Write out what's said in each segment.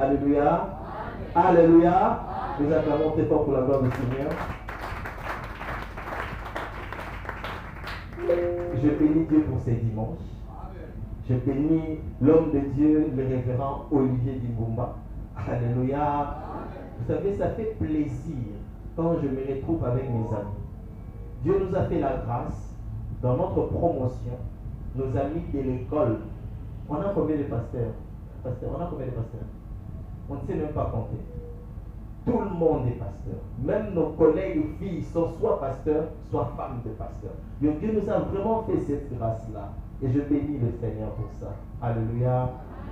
Alléluia. Alléluia. Nous acclamons très fort pour la gloire du Seigneur. Je bénis Dieu pour ces dimanches. Je bénis l'homme de Dieu, le révérend Olivier Dimbumba. Alléluia. Vous savez, ça fait plaisir quand je me retrouve avec mes amis. Dieu nous a fait la grâce dans notre promotion, nos amis de l'école. On a combien de pasteurs? On a combien de pasteurs? On ne sait même pas compter. Tout le monde est pasteur. Même nos collègues filles sont soit pasteurs, soit femmes de pasteurs. Donc Dieu nous a vraiment fait cette grâce-là. Et je bénis le Seigneur pour ça. Alléluia.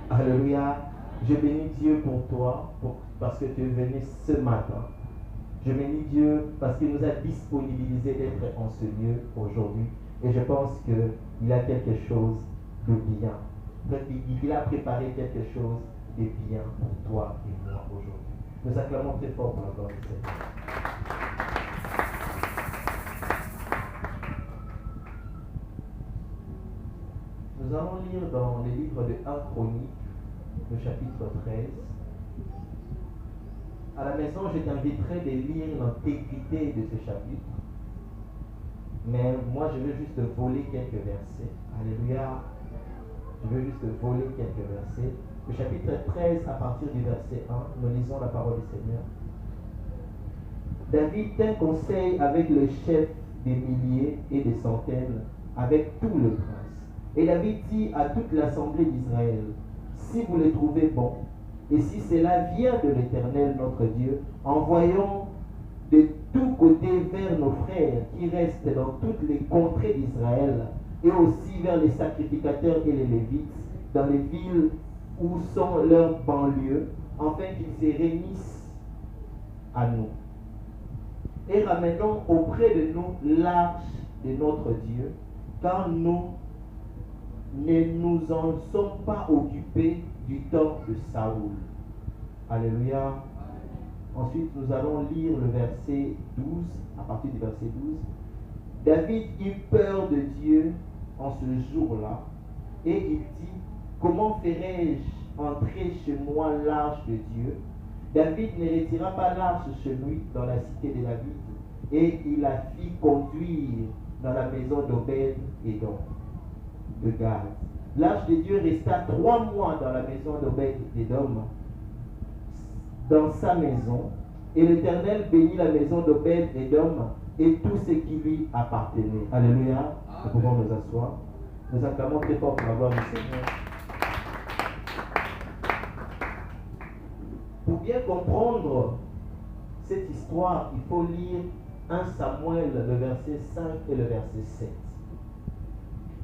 Alléluia. Je bénis Dieu pour toi, parce que tu es venu ce matin. Je bénis Dieu parce qu'il nous a disponibilisé d'être en ce lieu aujourd'hui. Et je pense qu'il a quelque chose de bien. Il a préparé quelque chose de bien pour toi et moi aujourd'hui. Nous acclamons très fort pour la gloire du Seigneur. Nous allons lire dans les livres de 1 Chronique, le chapitre 13. À la maison, je t'inviterai de lire l'intégrité de ce chapitre. Mais moi, je veux juste voler quelques versets. Alléluia. Je veux juste voler quelques versets. Le chapitre 13, à partir du verset 1, nous lisons la parole du Seigneur. David tint conseil avec le chef des milliers et des centaines, avec tous les princes. Et David dit à toute l'assemblée d'Israël, si vous les trouvez bons, et si cela vient de l'Éternel notre Dieu, envoyons de tous côtés vers nos frères qui restent dans toutes les contrées d'Israël, et aussi vers les sacrificateurs et les Lévites, dans les villes où sont leurs banlieues, afin qu'ils se réunissent à nous. Et ramenons auprès de nous l'arche de notre Dieu, car nous ne nous en sommes pas occupés du temps de Saoul. Alléluia. Ensuite, nous allons lire le verset 12, à partir du verset 12. David eut peur de Dieu en ce jour-là, et il dit, comment ferai-je entrer chez moi l'arche de Dieu? David ne retira pas l'arche chez lui dans la cité de David, et il la fit conduire dans la maison d'Obed-Édom, de Gad. L'arche de Dieu resta 3 mois dans la maison d'Obed-Édom, dans sa maison, et l'Éternel bénit la maison d'Obed-Édom et tout ce qui lui appartenait. Alléluia. Nous pouvons nous asseoir. Nous acclamons très fort pour la gloire du Seigneur. Pour bien comprendre cette histoire, il faut lire 1 Samuel, le verset 5 et le verset 7.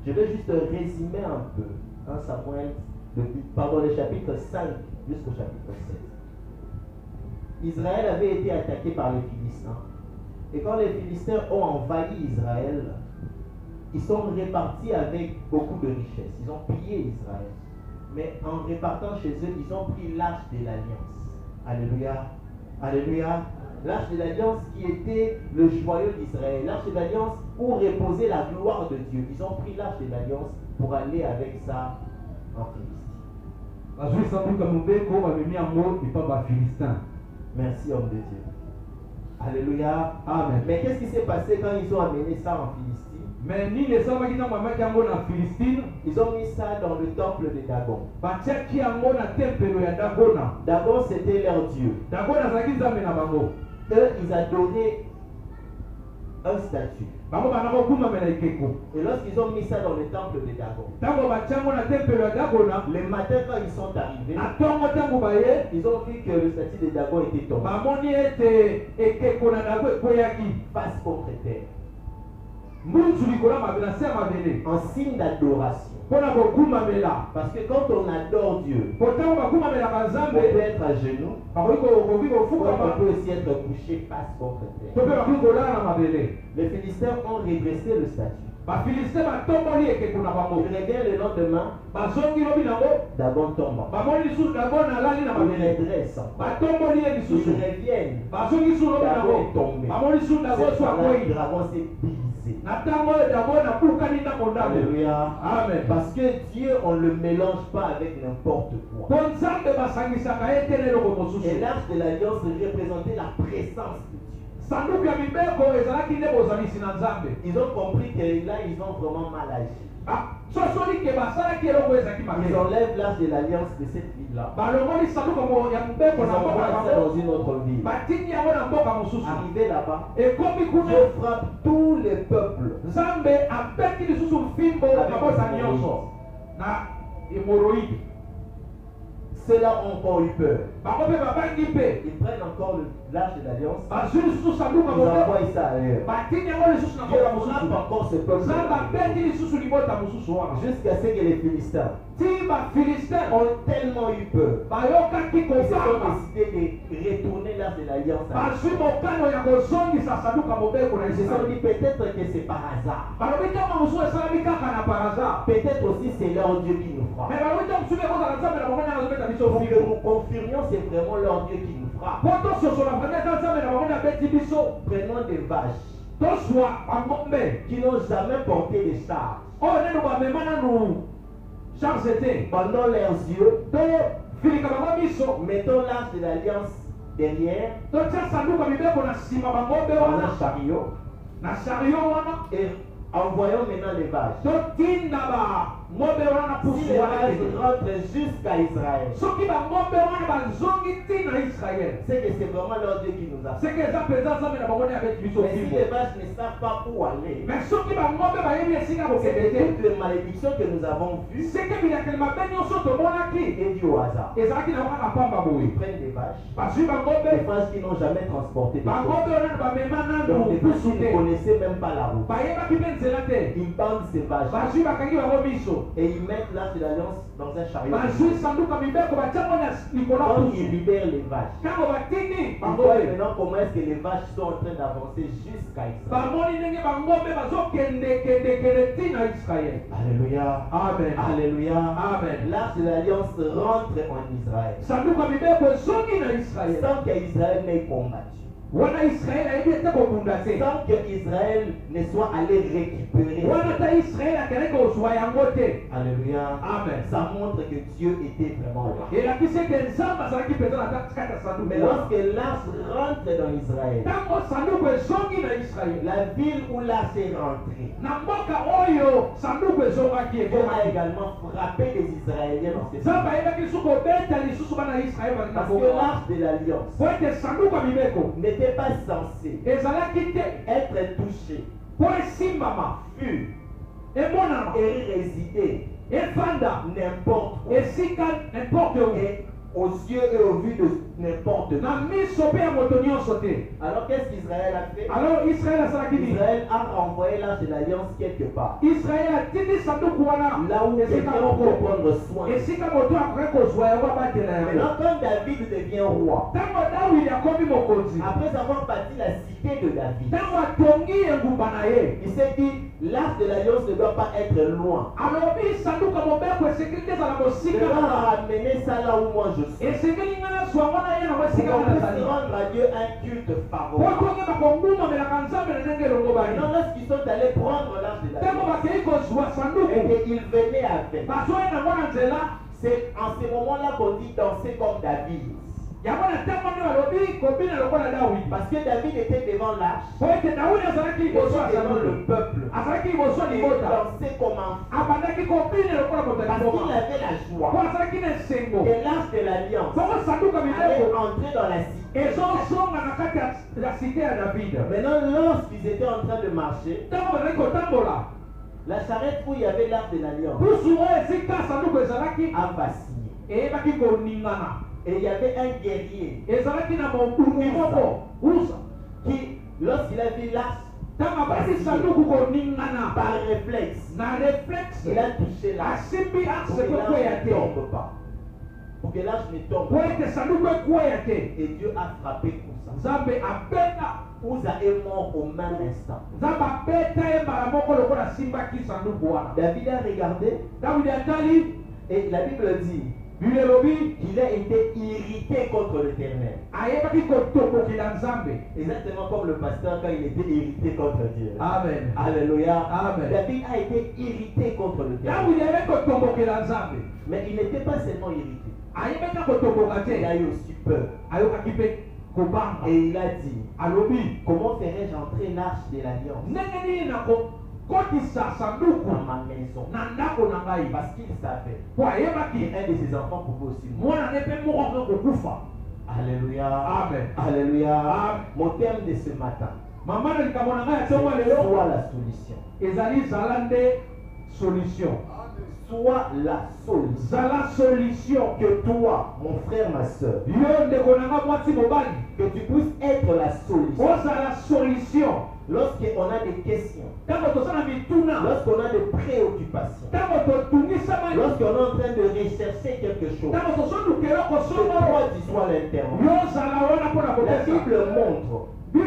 Je vais juste résumer un peu 1 Samuel, le chapitre 5 jusqu'au chapitre 7. Israël avait été attaqué par les Philistins. Et quand les Philistins ont envahi Israël, ils sont répartis avec beaucoup de richesses. Ils ont pillé Israël. Mais en répartant chez eux, ils ont pris l'arche de l'alliance. Alléluia. Alléluia. L'arche de l'alliance qui était le joyau d'Israël. L'arche de l'alliance où reposait la gloire de Dieu. Ils ont pris l'arche de l'alliance pour aller avec ça en Philistie. Merci, homme de Dieu. Alléluia. Amen. Mais qu'est-ce qui s'est passé quand ils ont amené ça en Philistie? Ils ont mis ça dans le temple de Dagon. Dagon, c'était leur Dieu. Eux, ils adoraient un statut. Et lorsqu'ils ont mis ça dans le temple de Dagon, le matin quand ils sont arrivés, ils ont vu que le statut de Dagon était tombé. Face contre terre. En signe d'adoration. Parce que quand on adore Dieu, on peut être à genoux, on peut aussi être couché face contre terre. Les Philistins ont redressé le statut. Ils reviennent le lendemain, Dagon tombe. Ils redressent. Ils reviennent. Dagon est tombé. Cette fois-là, le dragon s'est brisé. Alléluia. Amen. Parce que Dieu, on ne le mélange pas avec n'importe quoi. Et l'arche de l'alliance représentait la présence de Dieu. Ils ont compris que là, ils ont vraiment mal agi. Ils enlèvent l'arche de l'alliance de cette ville-là. Ils envoient ça dans une autre ville. Arrivé là-bas, Dieu frappe tous les peuples. Ceux-là ont encore eu peur. Ils prennent encore l'arche de l'alliance. Ils envoient ça ailleurs. Dieu frappe encore ce peuple. Jusqu'à ce que les Philistins ont tellement eu peur. Ils se sont décidés de retourner l'arche de l'alliance. Ils se sont dit peut-être que c'est par hasard. Peut-être aussi c'est leur Dieu qui nous frappe. Pour que nous confirmions c'est vraiment leur Dieu qui nous frappe. Prenons des vaches qui n'ont jamais porté des charges. Pendant leurs yeux, mettons l'arche de l'alliance derrière dans un chariot et envoyons maintenant les vaches. Si les vaches rentrent jusqu'à Israël, c'est que c'est vraiment leur Dieu qui nous a fait. Mais si les vaches ne savent pas où aller, c'est toutes les malédictions que nous avons vues et dues au hasard. Ils prennent des vaches qui n'ont jamais transporté des choses. Donc des vaches qui ne connaissaient même pas la route. Ils bandent ces vaches et ils mettent l'arche de l'alliance dans un chariot. Quand ils libèrent les vaches, ils voient maintenant comment est-ce que les vaches sont en train d'avancer jusqu'à Israël. Alléluia. Amen. Alléluia. Amen. L'arche de l'alliance rentre en Israël sans qu'Israël n'ait combattu. Sans que Israël ne soit allé récupérer. Alléluia. Amen. Ça montre que Dieu était vraiment là. Mais lorsque l'arche rentre dans Israël, la ville où l'arche est rentrée, Dieu a également frappé les Israéliens dans cette ville. Parce que l'arche de l'alliance n'était pas censé être touché, vu et résider n'importe où, et aux yeux et aux vues de n'importe qui. Alors qu'est-ce qu'Israël a fait? Israël a renvoyé l'arche de l'alliance quelque part, là où quelqu'un peut prendre soin. Maintenant quand David devient roi, après avoir bâti la cité de David, il s'est dit l'arche de l'alliance ne doit pas être loin. Je dois ramener ça là où moi je suis. Pour qu'on puisse rendre à Dieu un culte favorable. Maintenant, lorsqu'ils sont allés prendre l'arche de l'alliance et qu'ils venaient avec, c'est en ce moment-là qu'on dit danser comme David. Parce que David était devant l'arche, devant le peuple, et dansait comme un fou. Parce qu'il avait la joie que l'arche de l'alliance allait entrer dans la cité. Maintenant, lorsqu'ils étaient en train de marcher, la charrette où il y avait l'arche de l'alliance a vacillé. Et il y avait un guerrier qui, lorsqu'il a vu l'arche, par réflexe, il a touché l'arche pour que l'arche ne tombe pas. Pour que l'arche ne tombe pas. Et Dieu a frappé pour ça. Uza est mort au même instant. David a regardé et la Bible dit Il a été irrité contre l'Éternel. Exactement comme le pasteur quand il était irrité contre Dieu. Amen. Alléluia. Amen. David a été irrité contre l'Éternel. Mais il n'était pas seulement irrité. Il a eu aussi peur. Et il a dit, comment ferais-je entrer l'arche de l'alliance dans ma maison? Parce qu'il savait qu'un de ses enfants pouvait aussi mourir. Alléluia. Amen. Alléluia. Amen. Mon terme de ce matin, solution. Soit la solution. Que toi, mon frère, ma soeur, que tu puisses être la solution. Lorsqu'on a des questions, lorsqu'on a des préoccupations, lorsqu'on est en train de rechercher quelque chose, que toi tu sois l'intervenant. La Bible montre que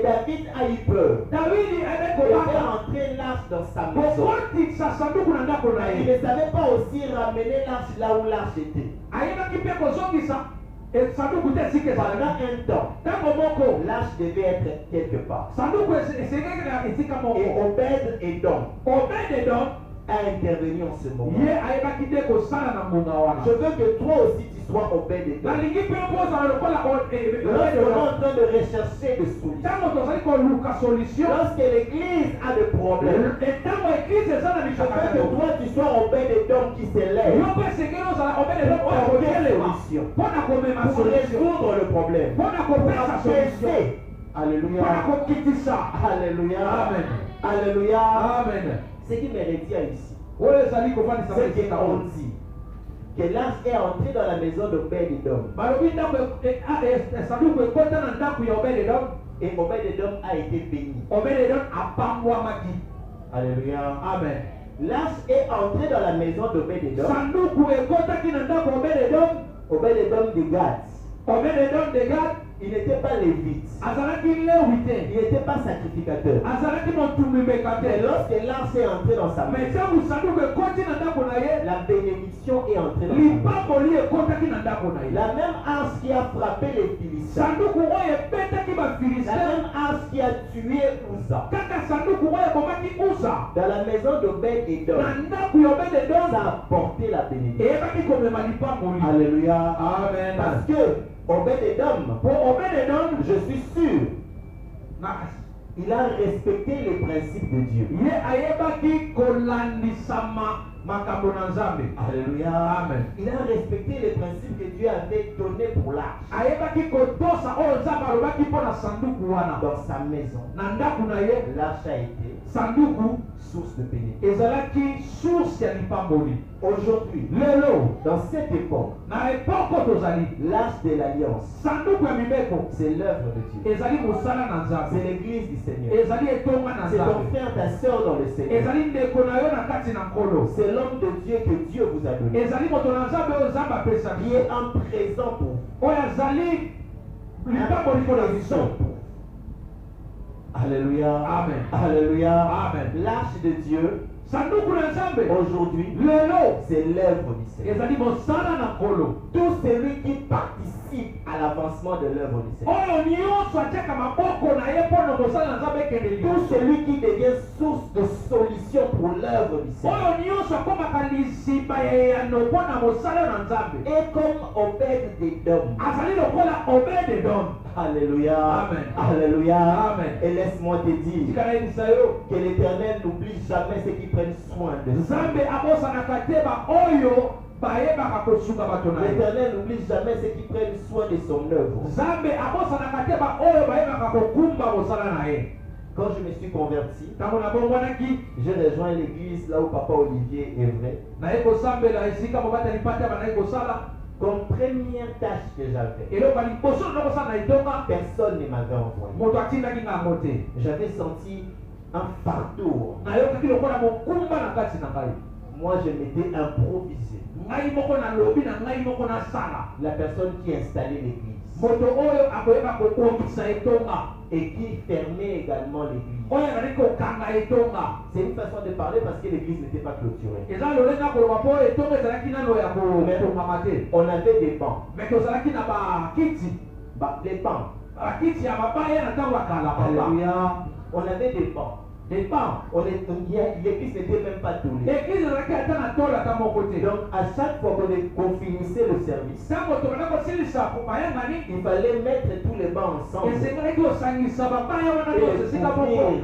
David a eu peur de faire entrer l'arche dans sa maison. Il ne savait pas aussi ramener l'arche là où l'arche était. Pendant un temps, l'arche devait être quelque part. Et Obed-Edom a intervenu en ce moment. Je veux que toi aussi tu sois Obed-Edom. Lorsqu'on est en train de rechercher des solutions, lorsque l'église a des problèmes, je veux que toi tu sois Obed-Edom qui s'élève pour résoudre le problème, pour apaiser. Alléluia. Alléluia. Amen. Alléluia. Amen. Ce qui me retient ici, c'est qu'on dit que l'arche est entrée dans la maison d'Obed-Edom. Et Obed-Edom a été béni. Alléluia. Amen. L'arche est entrée dans la maison d'Obed-Edom. Obed-Edom de Gad. Il n'était pas lévite. Il n'était pas sacrificateur. Mais lorsque l'arche est entrée dans sa maison, la bénédiction est entrée dans sa maison. La même arche qui a frappé les Philistins, la même arche qui a tué Uza, dans la maison d'Obed-Edom, ça a porté la bénédiction. Alléluia. Amen. Parce que Obed-Edom, je suis sûr, il a respecté les principes de Dieu. Alléluia. Amen. Il a respecté les principes que Dieu avait donnés pour l'arche. Dans sa maison, l'arche a été source de bénédiction. Aujourd'hui, dans cette époque, l'arche de l'alliance, c'est l'œuvre de Dieu. C'est l'église du Seigneur. C'est ton frère, ta soeur dans le Seigneur. C'est l'homme de Dieu que Dieu vous a donné. Qui est un présent pour vous. Alléluia. Amen. Alléluia. Amen. L'arche de Dieu, aujourd'hui, c'est l'œuvre du Seigneur. Tout celui qui participe à l'avancement de l'œuvre du Seigneur. Tout celui qui devient source de solution pour l'œuvre du Seigneur. Et comme Obed-Edom. Alléluia. Amen. Alléluia. Amen. Et laisse-moi te dire que l'Éternel n'oublie jamais ceux qui prennent soin de lui. L'Éternel n'oublie jamais ceux qui prennent soin de son œuvre. Quand je me suis converti, j'ai rejoint l'église là où Papa Olivier est vrai. Comme première tâche que j'avais, personne ne m'avait envoyé. J'avais senti un fardeau. Moi, je m'étais improvisé la personne qui installait l'église. moto oyo akoyeba kokokisa etonga et qui fermait également l'église. oyo azali kokanga etonga. C'est une façon de parler parce que l'église n'était pas clôturée. eza lolenga koloba mpo etonga ezalaki nano ya kotongama te. On avait des bancs. mais tozalaki na bakiti Les bancs. bakiti ya bapaya na ntango ya kala papa. Alléluia. On avait des bancs. des bancs. L'église n'était même pas tournée. l'église ezalaki ata na tolo ata moko te. Donc à chaque fois qu'on finissait le service, ntango tobanda kosilisa bayangani il fallait mettre tous les bancs ensemble esengelaki osangisa bapaya wana et nyonso les esika moko couvrir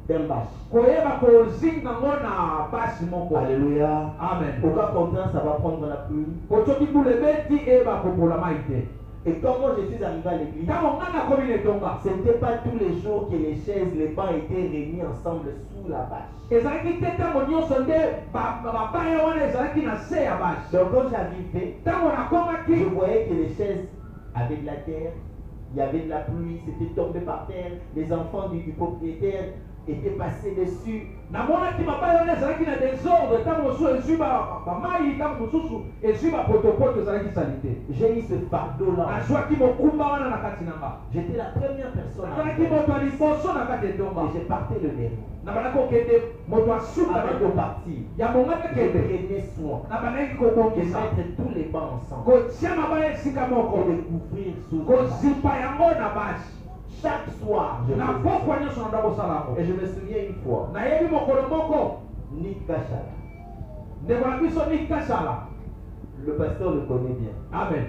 d'un bâche. koyeba kozinga ngo na basi moko. Alléluia. amen. Au cas contraire, ça va prendre la pluie. kotoki bule beti eba kopola mai te. Et quand moi je suis arrivé à l'église, ntango nga nakomi na etonga ce n'était pas tous les jours que les chaises, les bancs étaient réunis ensemble sous la bâche. ezalaki te ntango nyonso nde bapaya wana ezalaki na se ya basi. Donc quand j'arrivais, ntango je nakomaki voyais que les chaises avaient de la terre, il y avait de la pluie, c'était tombé par terre, les enfants du propriétaire étaient passés dessus. namonaki mabaya wana ezalaki na désordre ntango mosusu ezwi bamai ntango mosusu ezwi bapotopoto ezalaki sali te. J'ai eu ce fardeau-là. nazwaki mokumba wana na kati na nga. J'étais la première personne à nazalaki moto ya liboso na kati etonga. et j'ai parté le dernier. nabandaki kokende moto asuka na Avant de etonga partir, ya mongaki je akende prenais soin nabandaki de kobongisa mettre tous les bancs ensemble kotia mabaya esika moko et de couvrir sous la bâche. kozipa yango na basi. Chaque soir, je na faisais pokwa ça. nyonso na ndako osala yango. Et je me souviens une fois, nayebi mokolo moko Nick Kachala, ndeko na biso nikasala. le pasteur le connaît bien, amen.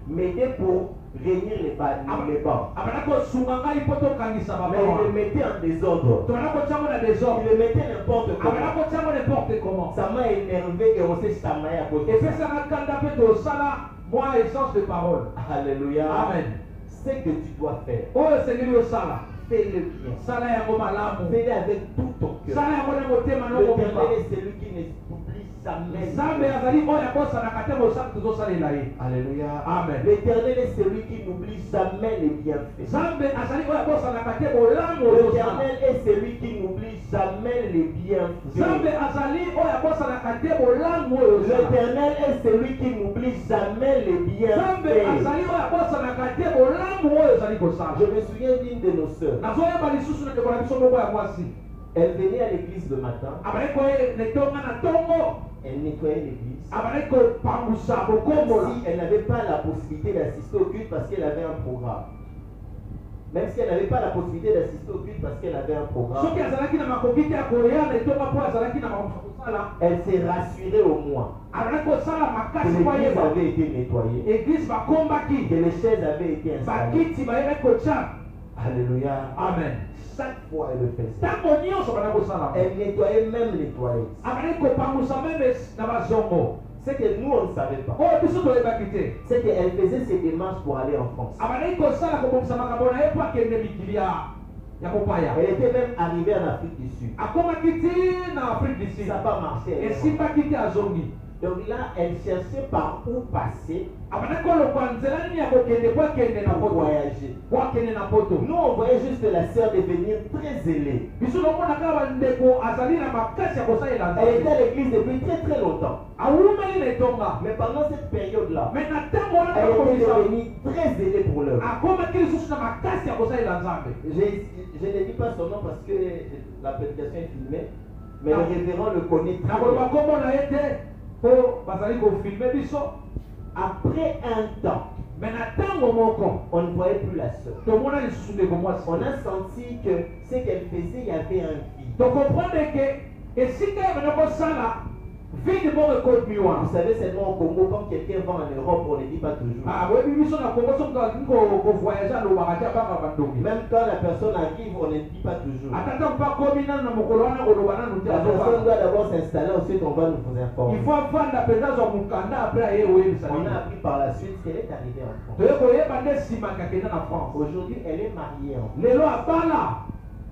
m'aidait pour réunir les bancs. abandaki kosunga ngai mpo tokangisa Mais il le baba mettait en désordre. tobanda kotiango na Il désordre. le mettait n'importe abandaki comment. kotiango n'importe comment. Ça m'a énervé et on s'est chamaillé à cause de ça. epesaka kanda mpe tosala mwa essence de parole. Alléluia. amen. Ce que tu dois faire, oyo esengeli osala fais-le bien. sala yango malamu. Fais-le avec tout ton cœur. sala yango na motema noko L'Éternel mba. est celui qui n'oublie jamais. nzambe azali oyo abosanaka te mosala tozosalela ye. Alléluia. amen. L'Éternel est celui qui n'oublie jamais les bienfaits. nzambe azali oyo abosanaka te bolamu ozosala. L'Éternel est celui qui n'oublie jamais les bienfaits. nzambe azali oyo abosanaka te bolamu oyo ozosala. L'Éternel est celui qui n'oublie jamais les nzambe bienfaits. azali oyo abosanaka te bolamu oyo ozali kosala. Je me souviens d'une de nos sœurs. nazoyeba lisusu na ndeko na biso moko ya mwasi. Elle venait à l'église le matin. abali koletonga na ntongo. Elle nettoyait l'église. abali kopangusa kokombola. Si elle n'avait pas la possibilité d'assister au culte parce qu'elle avait un programme. Même si elle n'avait pas la possibilité d'assister au culte parce qu'elle avait un programme. soki azalaki na makoki te ya koya na etonga mpo azalaki na makoki kosala. Elle s'est rassurée au moins azalaki kosala que makasi po l'église ayeba avait été nettoyée, eglise bakombaki que les chaises avaient été installées. bakiti bayebaki kotia. Alléluia. amen. Chaque fois elle le faisait. ntango nyonso bana kosala Elle nettoyait même les toilettes. abali kopangusa meme na bazongo. C'est que nous on ne savait pas. oyo biso toyebaki te. C'est qu'elle faisait ses démarches pour aller en France. abali kosala kobongisa makambo na ye po akende mikili ya kopaya. Elle était même arrivée en Afrique du Sud. akomaki ti na afrique du Ça sud. n'a pas marché. Elle est rentrée. esimbaki te azongi. Donc là, elle cherchait par où passer abandi kolokwa nzela nini ya kokende po akende na pour poto. voyager. po akende na poto. Nous, on voyait juste la sœur devenir très zélée. biso tomonaka bandeko azali na makasi ya kosalela Elle était nzambe. à l'église depuis très très longtemps. awumeli na etonga. Mais pendant cette période-là, me na ntango wana elle était akomisa devenue très zélée pour l'œuvre. akomaki lisusu na makasi ya kosalela nzambe. Je ne dis pas son nom parce que la prédication est filmée, mais le révérend le connaît très nakoloba bien. kombo na ye te mpo bazali kofilme biso. Après un temps, me na ntango moko on ne voyait plus la sœur. tomona lisusu ndeko mwasi. On a senti que ce qu'elle faisait, il y avait un vide. tokomprendre ke esika ye bana kosala vide moko ekomi Vous wana. savez, seulement au Congo, quand quelqu'un va en Europe, on ne dit pas toujours. oyebi biso na kongo soki alingi kovoyage alobaka te abanga bandongi. Même quand la personne arrive, on ne dit pas toujours. ata ntango mpo akomi nanu na mokolo wana koloba nanu te La personne azobanga. doit d'abord s'installer, ensuite on va nous vous informer. il faut avanda mpenza azwa mokanda apres aye oyebisa On nini. a appris par la suite qu'elle est arrivée en France. toye koyeba nde nsima kakenda na france. Aujourd'hui, elle est mariée en France. lelo abala.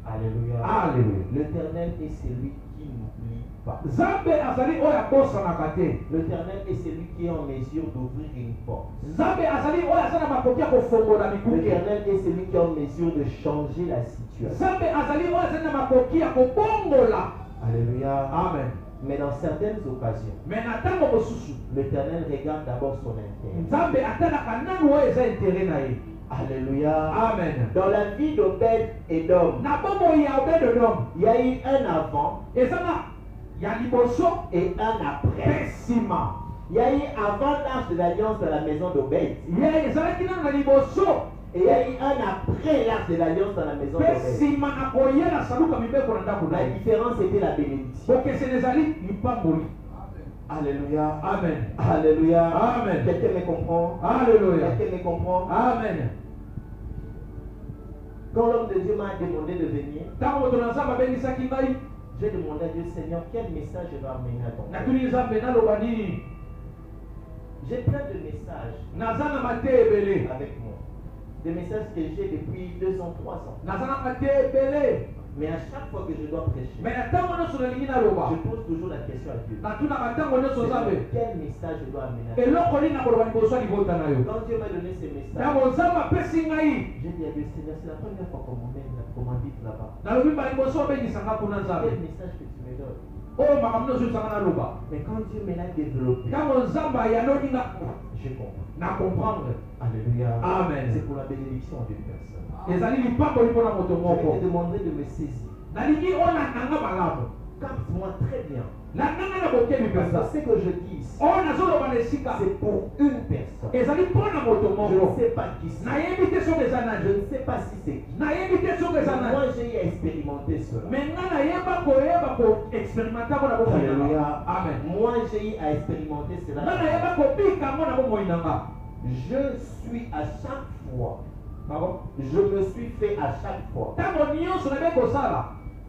Alléluia. Alléluia. L'Éternel est celui qui n'oublie pas. nzambe azali oyo abosanaka te. L'Éternel est celui qui est en mesure d'ouvrir une porte. nzambe azali oyo aza na makoki ya kofongola mikuke. L'Éternel est celui qui est en mesure de changer la situation. nzambe azali oyo azali na makoki ya kobongola. Alléluia. amen. Mais dans certaines occasions, Mais na tango mosusu l'Éternel regarde d'abord son intérêt. Nzambe atalaka nani oyo eza intérêt na ye. Alléluia. Amen. Dans la vie d'Obed et d'Homme, Na bomoi ya Obed-Edom il y a eu un avant eza na ya liboso et un après. mpe nsima. Il y a eu avant l'Arche de l'Alliance dans la maison d'Obed. Ye ezalaki nano na liboso Et il y a eu un après l'Arche de l'Alliance dans la maison mpe d'Obed. nsima na koyela saluka mibeko na ndako na La ye. différence était la bénédiction. bokeseni ezali lipamboli. Alléluia. Amen. Alléluia. Amen. Quelqu'un me comprend? Alléluia. Quelqu'un me comprend? Amen. Quand l'homme de Dieu m'a demandé de venir, Ntango moto na Nzambe abengisaki ngai, j'ai demandé à Dieu, Seigneur, quel message je dois amener à ton peuple? natuni Nzambe naloba nini. J'ai plein de messages Naza na mateya ebele. avec moi. Des messages que j'ai depuis 2 ans, 3 ans. Naza na mateya ebele. Mais à chaque fois que je dois prêcher, Mais na ntango nyonso nalingi naloba, je pose toujours la question à Dieu. natunaka ntango nyonso Seigneur, Nzambe, quel message je dois amener à ton peuple? eloko nini nakoloba liboso ya libota na yo. Quand Dieu m'a donné ces messages, Ntango Nzambe apesi ngai, j'ai dit à Dieu, Seigneur, c'est la première fois qu'on m'invite là-bas. nalobi ba liboso obengisanga mpona Quel Nzambe. message que tu me donnes? Oyo makambo nyonso ezanga naloba. Mais quand Dieu me l'a développé, Ntango Nzambe ayaloli nga je comprends. na comprendre. Alléluia. Amen. C'est pour la bénédiction d'une personne. Ezali lipamboli mpona moto Je vais moko. te demander de me saisir. Nalingi ona nanga malamu. Capte-moi très bien. Na nanga na bokebi Parce mpenza. que ce que je dis ici, Oyo nazoloba na esika c'est pour une personne. ezali mpona moto Je moko. ne sais pas qui c'est. Nayebi te soki eza Je nani. ne sais pas si c'est qui. Nayebi te soki eza Mais nani. moi, j'ai expérimenté cela. Mais nga nayeba koyeba koexperimenta ngo na bomoi na nga. Alléluia. Amen. Moi, j'ai eu à expérimenter Nga cela. nayeba kobika ngo na bomoi na nga. Je suis à chaque fois, Pardon? je me suis fait à chaque fois Ntango nyonso nabe kosala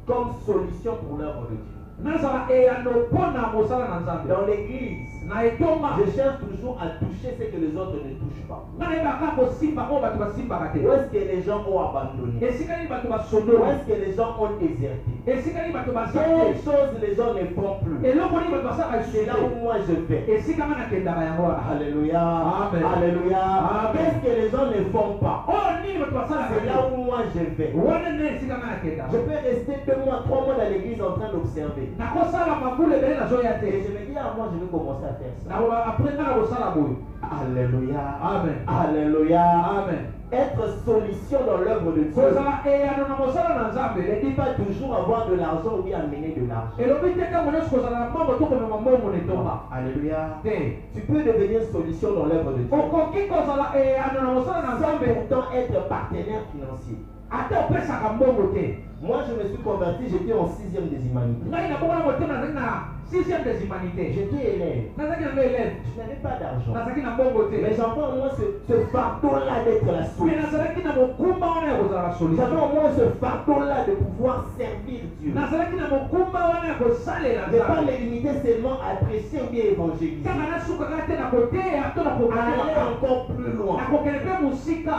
comme solution pour l'œuvre de Dieu. nazala eyano mpona mosala na Nzambe. Dans l'église, Na etonga je cherche toujours à toucher ce que les autres ne touchent pas. nga nayebaka kosimba oyo bato basimbaka te. Où est-ce que les gens ont abandonné? Esika nini bato Où basondola. est-ce que les gens ont déserté? Esika nini bato Quelles basate. choses les gens ne font plus? Eloko nini bato basala C'est là lisusu où moi je vais. te. Esika nga nakendaka yango wana. Alléluia. Amen. Alléluia. Amen. Qu'est-ce que les gens ne font pas? Oyo nini bato basalaka C'est là te. où moi je vais. Wana nde esika nga nakenda. Je peux rester 2 mois, 3 mois dans l'église en train d'observer. nakosala makulu ebele nazoya Et te. je me dis, ah, moi je vais commencer à faire ça. nakoba apres nga na kosala boye. Alléluia. Amen. Alléluia. Amen. Être solution dans l'œuvre de Dieu. kozala eyano na mosala na Ne Nzambe. dit pas toujours avoir de l'argent ou bien amener de l'argent. elobi te ntango nyonso kozala na mbongo to komema mbongo na etonga Alléluia. te. Tu peux devenir solution dans l'œuvre de Dieu. okoki kozala eyano na mosala na Sans Nzambe pourtant être partenaire financier. ate opesaka mbongo te. Moi, je me suis converti, j'étais en 6e des humanités. ngai nakokona motema nazali na 6e des humanités. J'étais élève. nazalaki na nga élève. Je n'avais pas d'argent. nazalaki na mbongo te. Mais j'entends au moins ce fardeau-là d'être la me solution. nazalaki na mokumba wana ya kozala J'avais solution. au moins ce fardeau-là de pouvoir servir Dieu. nazalaki na mokumba wana ya kosalela Ne pas Nzambe. me limiter seulement à prêcher ou bien évangéliser. kaka nasukaka te na koteya to na Aller kokalaka. encore plus loin. nakokende mpe mosika.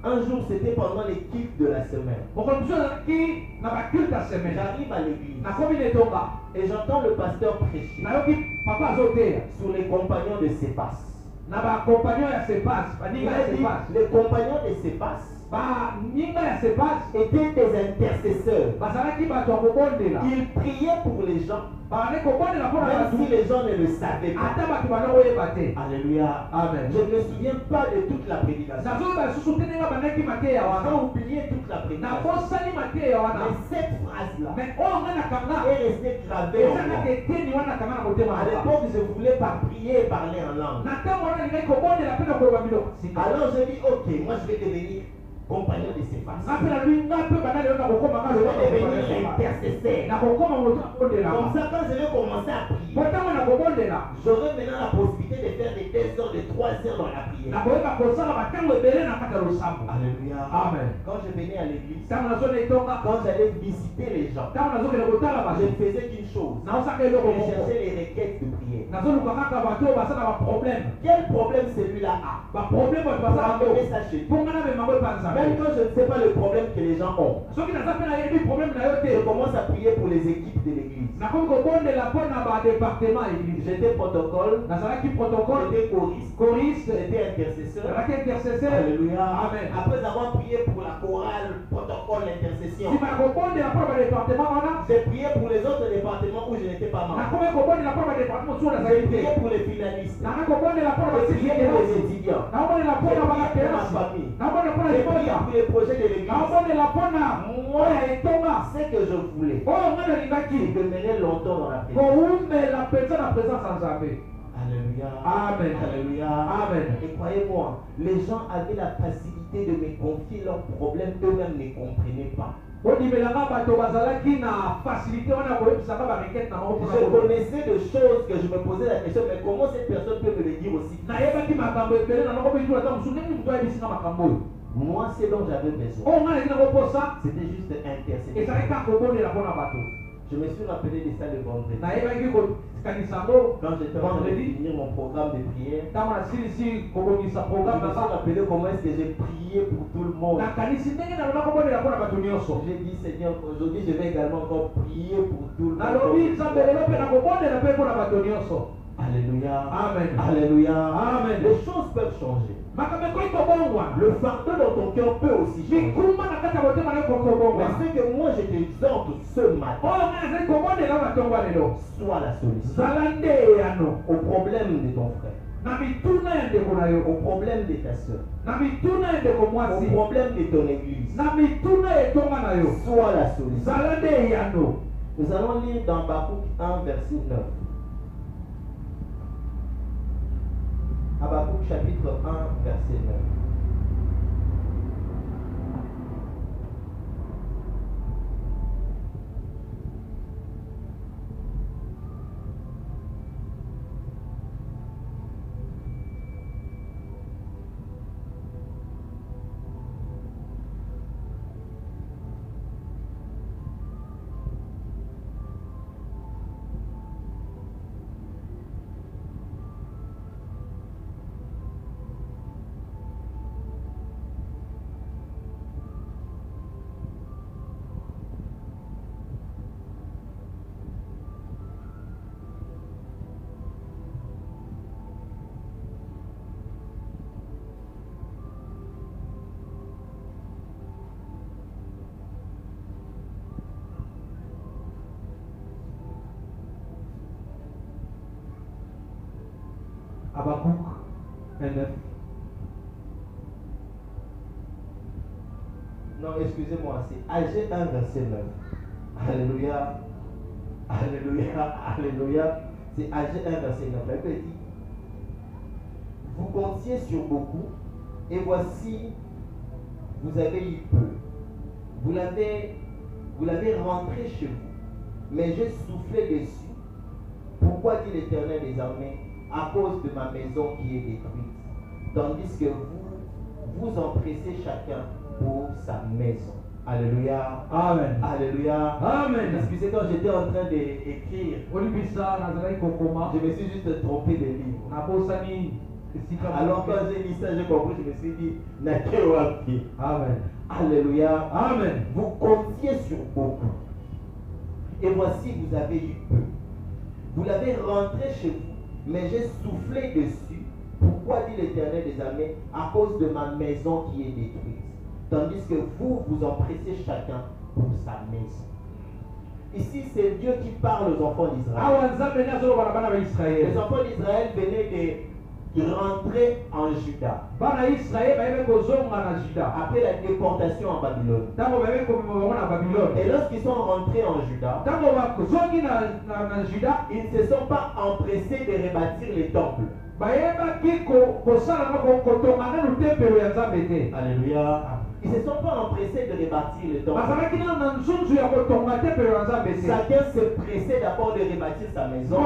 Un jour, c'était pendant les cultes de la semaine. mokolo mosusu azalaki na baculte ya semaine. J'arrive à l'église nakomi na etonga. et j'entends le pasteur prêcher nayoki papa azoteya sur les compagnons de Céphas. na bakompagnon ya sepas Il baninga ya a dit, sepas les compagnons de Céphas baninga ya sepas étaient des intercesseurs. bazalaki bato ya kobondela. Ils priaient pour les gens, bazali kobondela mpona même bato si les gens ne le savaient pas. ata bato bana koyeba te. Alléluia. Amen. Je ne me souviens pas de toute la prédication. nazoyeba lisusu te ndenge bandaki mateya J'ai wana. oublié toute la prédication. nakosali mateya wana. Mais cette phrase-là mais oyo ngai nakanga est restée gravée en ezalaka moi. eteni wana nakanga na motema À na nga. l'époque, je voulais pas prier et parler en langue. na ntango wana ngai kobondela mpe na koloba biloko sika. Alors je dis, ok, moi je vais devenir compagnon de Céphas. nga mpe nalobi nga mpe bana lelo nakokoma nga Je lelo vais devenir intercesseur. nakokoma moto akobondela. Comme ça, quand je vais commencer à prier, po ntango nakobondela j'aurai maintenant la possibilité de faire des 2 heures, de 3 heures dans la prière. nakoyeba kosala batango ebele na kati ya losambo. Alléluia. Amen. Quand je venais à l'église, ntango nazona etonga quand j'allais visiter les gens, ntango nazokende kotala je bato ne faisais qu'une chose. naosaka eloko Je moko cherchais les requêtes de prière. nazoluka kaka bato oyo basala baproblème Quel problème celui-là a? baproblème bato Pour basala amener to ça chez mpo toi. nga na memango epanza Même quand je ne sais pas le problème que les gens ont, soki naza mpe nayebi problème na yo te je commence à prier pour les équipes de l'église. nakomi kobondela mpo na badepartement ya église. J'étais protocole, nazalaki protocole, j'étais choriste, choriste, j'étais intercesseur. nazalaki intercesseur. Alléluia. Amen. Après avoir prié pour la chorale, protocole, l'intercession, nsima ya kobondela mpo na badepartement wana j'ai prié pour les autres départements où je n'étais pas membre. nakomi kobondela mpo na badepartement mosusu J'ai nazali te. prié pour les finalistes. nanga kobondela mpo na J'ai prié pour les basikielasi, étudiants. naobondela mpo J'ai na prié pour ma banakelasi, famille. naobondela mpo na J'ai prié libota, pour les projets de l'église. naobondela mpo na oyo ya etonga Ce que je voulais, oyo nga c'est nalingaki de mener longtemps dans la présence. kowumela mpenza na présence ya nzambe. Alléluia. Amen. Alléluia. Amen. Et croyez-moi, les gens avaient la facilité de me confier leurs problèmes, eux-mêmes ne comprenaient pas. odimelanga bato bazalaki na facilité wana koyebisaka barequête na bango Je connaissais des choses que je me posais la question, mais comment cette personne peut me le dire aussi? nayebaki makambo ebele na noko bitula ata mosusu ndenge moto ayebisinga makambo oyo Moi, ce dont j'avais besoin, oyo ngai naleki nango mposa c'était juste intercéder. ezalaki kaka kobondela mpo na bato. Je me suis rappelé de ça le vendredi. nayebaki kokanisa yango Quand j'étais en train de vendredi finir mon programme de prière, ntango nasilisi kobongisa je programme me suis nanga rappelé comment est-ce que j'ai prié pour tout le monde. nakanisi ndenge nalona kobondela mpo na bato nyonso. J'ai dit, Seigneur, aujourd'hui je vais également encore prier pour tout le nalobi monde. nzambe lelo mpe nakobondela mpe mpo na bato nyonso. Alléluia. Amen. Alléluia. Amen. Les choses peuvent changer. makambo ekoki kobongwana, Le fardeau dans ton cœur peut aussi changer. mikuma na kati ya motema nayo ekoki Mais kobongwana. ce que moi je t'exhorte ce matin, oyo ngai nazali kobondela batongo ya lelo soit la solution zala nde yano au problème de ton frère, na mituna ya ndeko na yo, au problème de ta soeur, na mituna ya ndeko au mwasi, problème de ton église. na mituna ya etonga na yo, Soit la solution. zala nde yano. Nous allons lire dans Habakkuk 1, verset 9. Habakkuk chapitre 1, verset 9. Habakkuk 1:9. Non, excusez-moi, c'est Agé 1, verset 9. Alléluia. Alléluia. Alléluia. C'est Agé 1, verset 9. La Bible dit, vous comptiez sur beaucoup, et voici, vous avez eu peu. Vous l'avez rentré chez vous, mais j'ai soufflé dessus. Pourquoi dit l'Éternel des armées? À cause de ma maison qui est détruite. Tandis que vous empressez chacun pour sa maison. Alléluia. Amen. Alléluia. Amen. Excusez, quand j'étais en train d'écrire, olibisa nazalaki kokoma je me suis juste trompé de livre. nabosani esika Alors quand j'ai lu ça, j'ai compris, je me suis dit, Nakewapi. Amen. Alléluia. Amen. Vous comptiez sur beaucoup. Et voici, vous avez eu peu. Vous l'avez rentré chez vous, mais j'ai soufflé dessus. Pourquoi dit l'Éternel des armées? À cause de ma maison qui est détruite. Tandis que vous empressez chacun pour sa maison. Ici, c'est Dieu qui parle aux enfants d'Israël. Les enfants d'Israël venaient de rentrer en Juda. Après la déportation en Babylone. Et lorsqu'ils sont rentrés en Juda, ils ne se sont pas empressés de rebâtir les temples. Alléluia. Ils ne se sont pas empressés de rebâtir le temple. Chacun s'est pressé d'abord de rebâtir sa maison.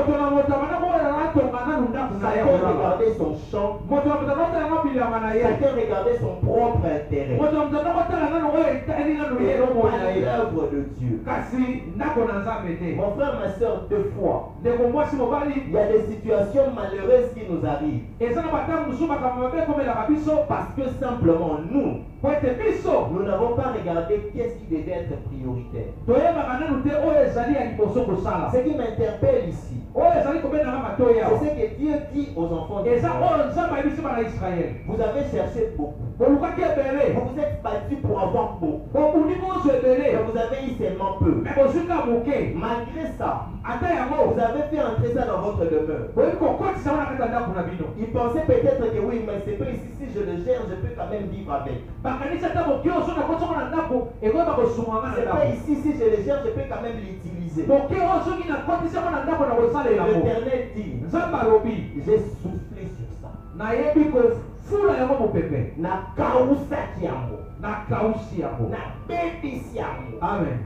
Chacun regardait son champ. Chacun regardait son propre intérêt. Et non pas l'œuvre de Dieu. Mon frère, ma soeur, deux fois, il y a des situations malheureuses qui nous arrivent. Parce que simplement nous, po ete biso nous n'avons pas regardé qu'est-ce qui devait être prioritaire. toyebaka nanu te oyo ezali ya liboso kosala Ce qui m'interpelle ici, oyo ezali kobendanga matoyi awa c'est ce que Dieu dit aux enfants eza d'Israël. oyo nzambe ayebisi bana Israele Vous avez cherché beaucoup. bolukaki ebele Vous vous êtes battus pour avoir beaucoup. bobundi bonso Mais ebele vous avez eu seulement peu. me bozwika moke Malgré ça, ata vous yango avez fait entrer ça dans votre demeure. boyebi kokotisa wana kati ya ndako na bino Ils pensaient peut-être que oui, mais c'est pas ici, si je le gère, je peux quand même vivre avec. bakanisi ata moke oyo soki akotisa na ndako ekoyeba kosunganga na C'est pas ndako ici, si je le gère, je peux quand même l'utiliser. moke oyo soki nakotisako na ndako na kosalela yango L'Éternel dit, nzambe alobi j'ai soufflé sur ça. nayebi kofula yango mopepe Na kausaki yango. nakausi yango Na bebisi yango. amen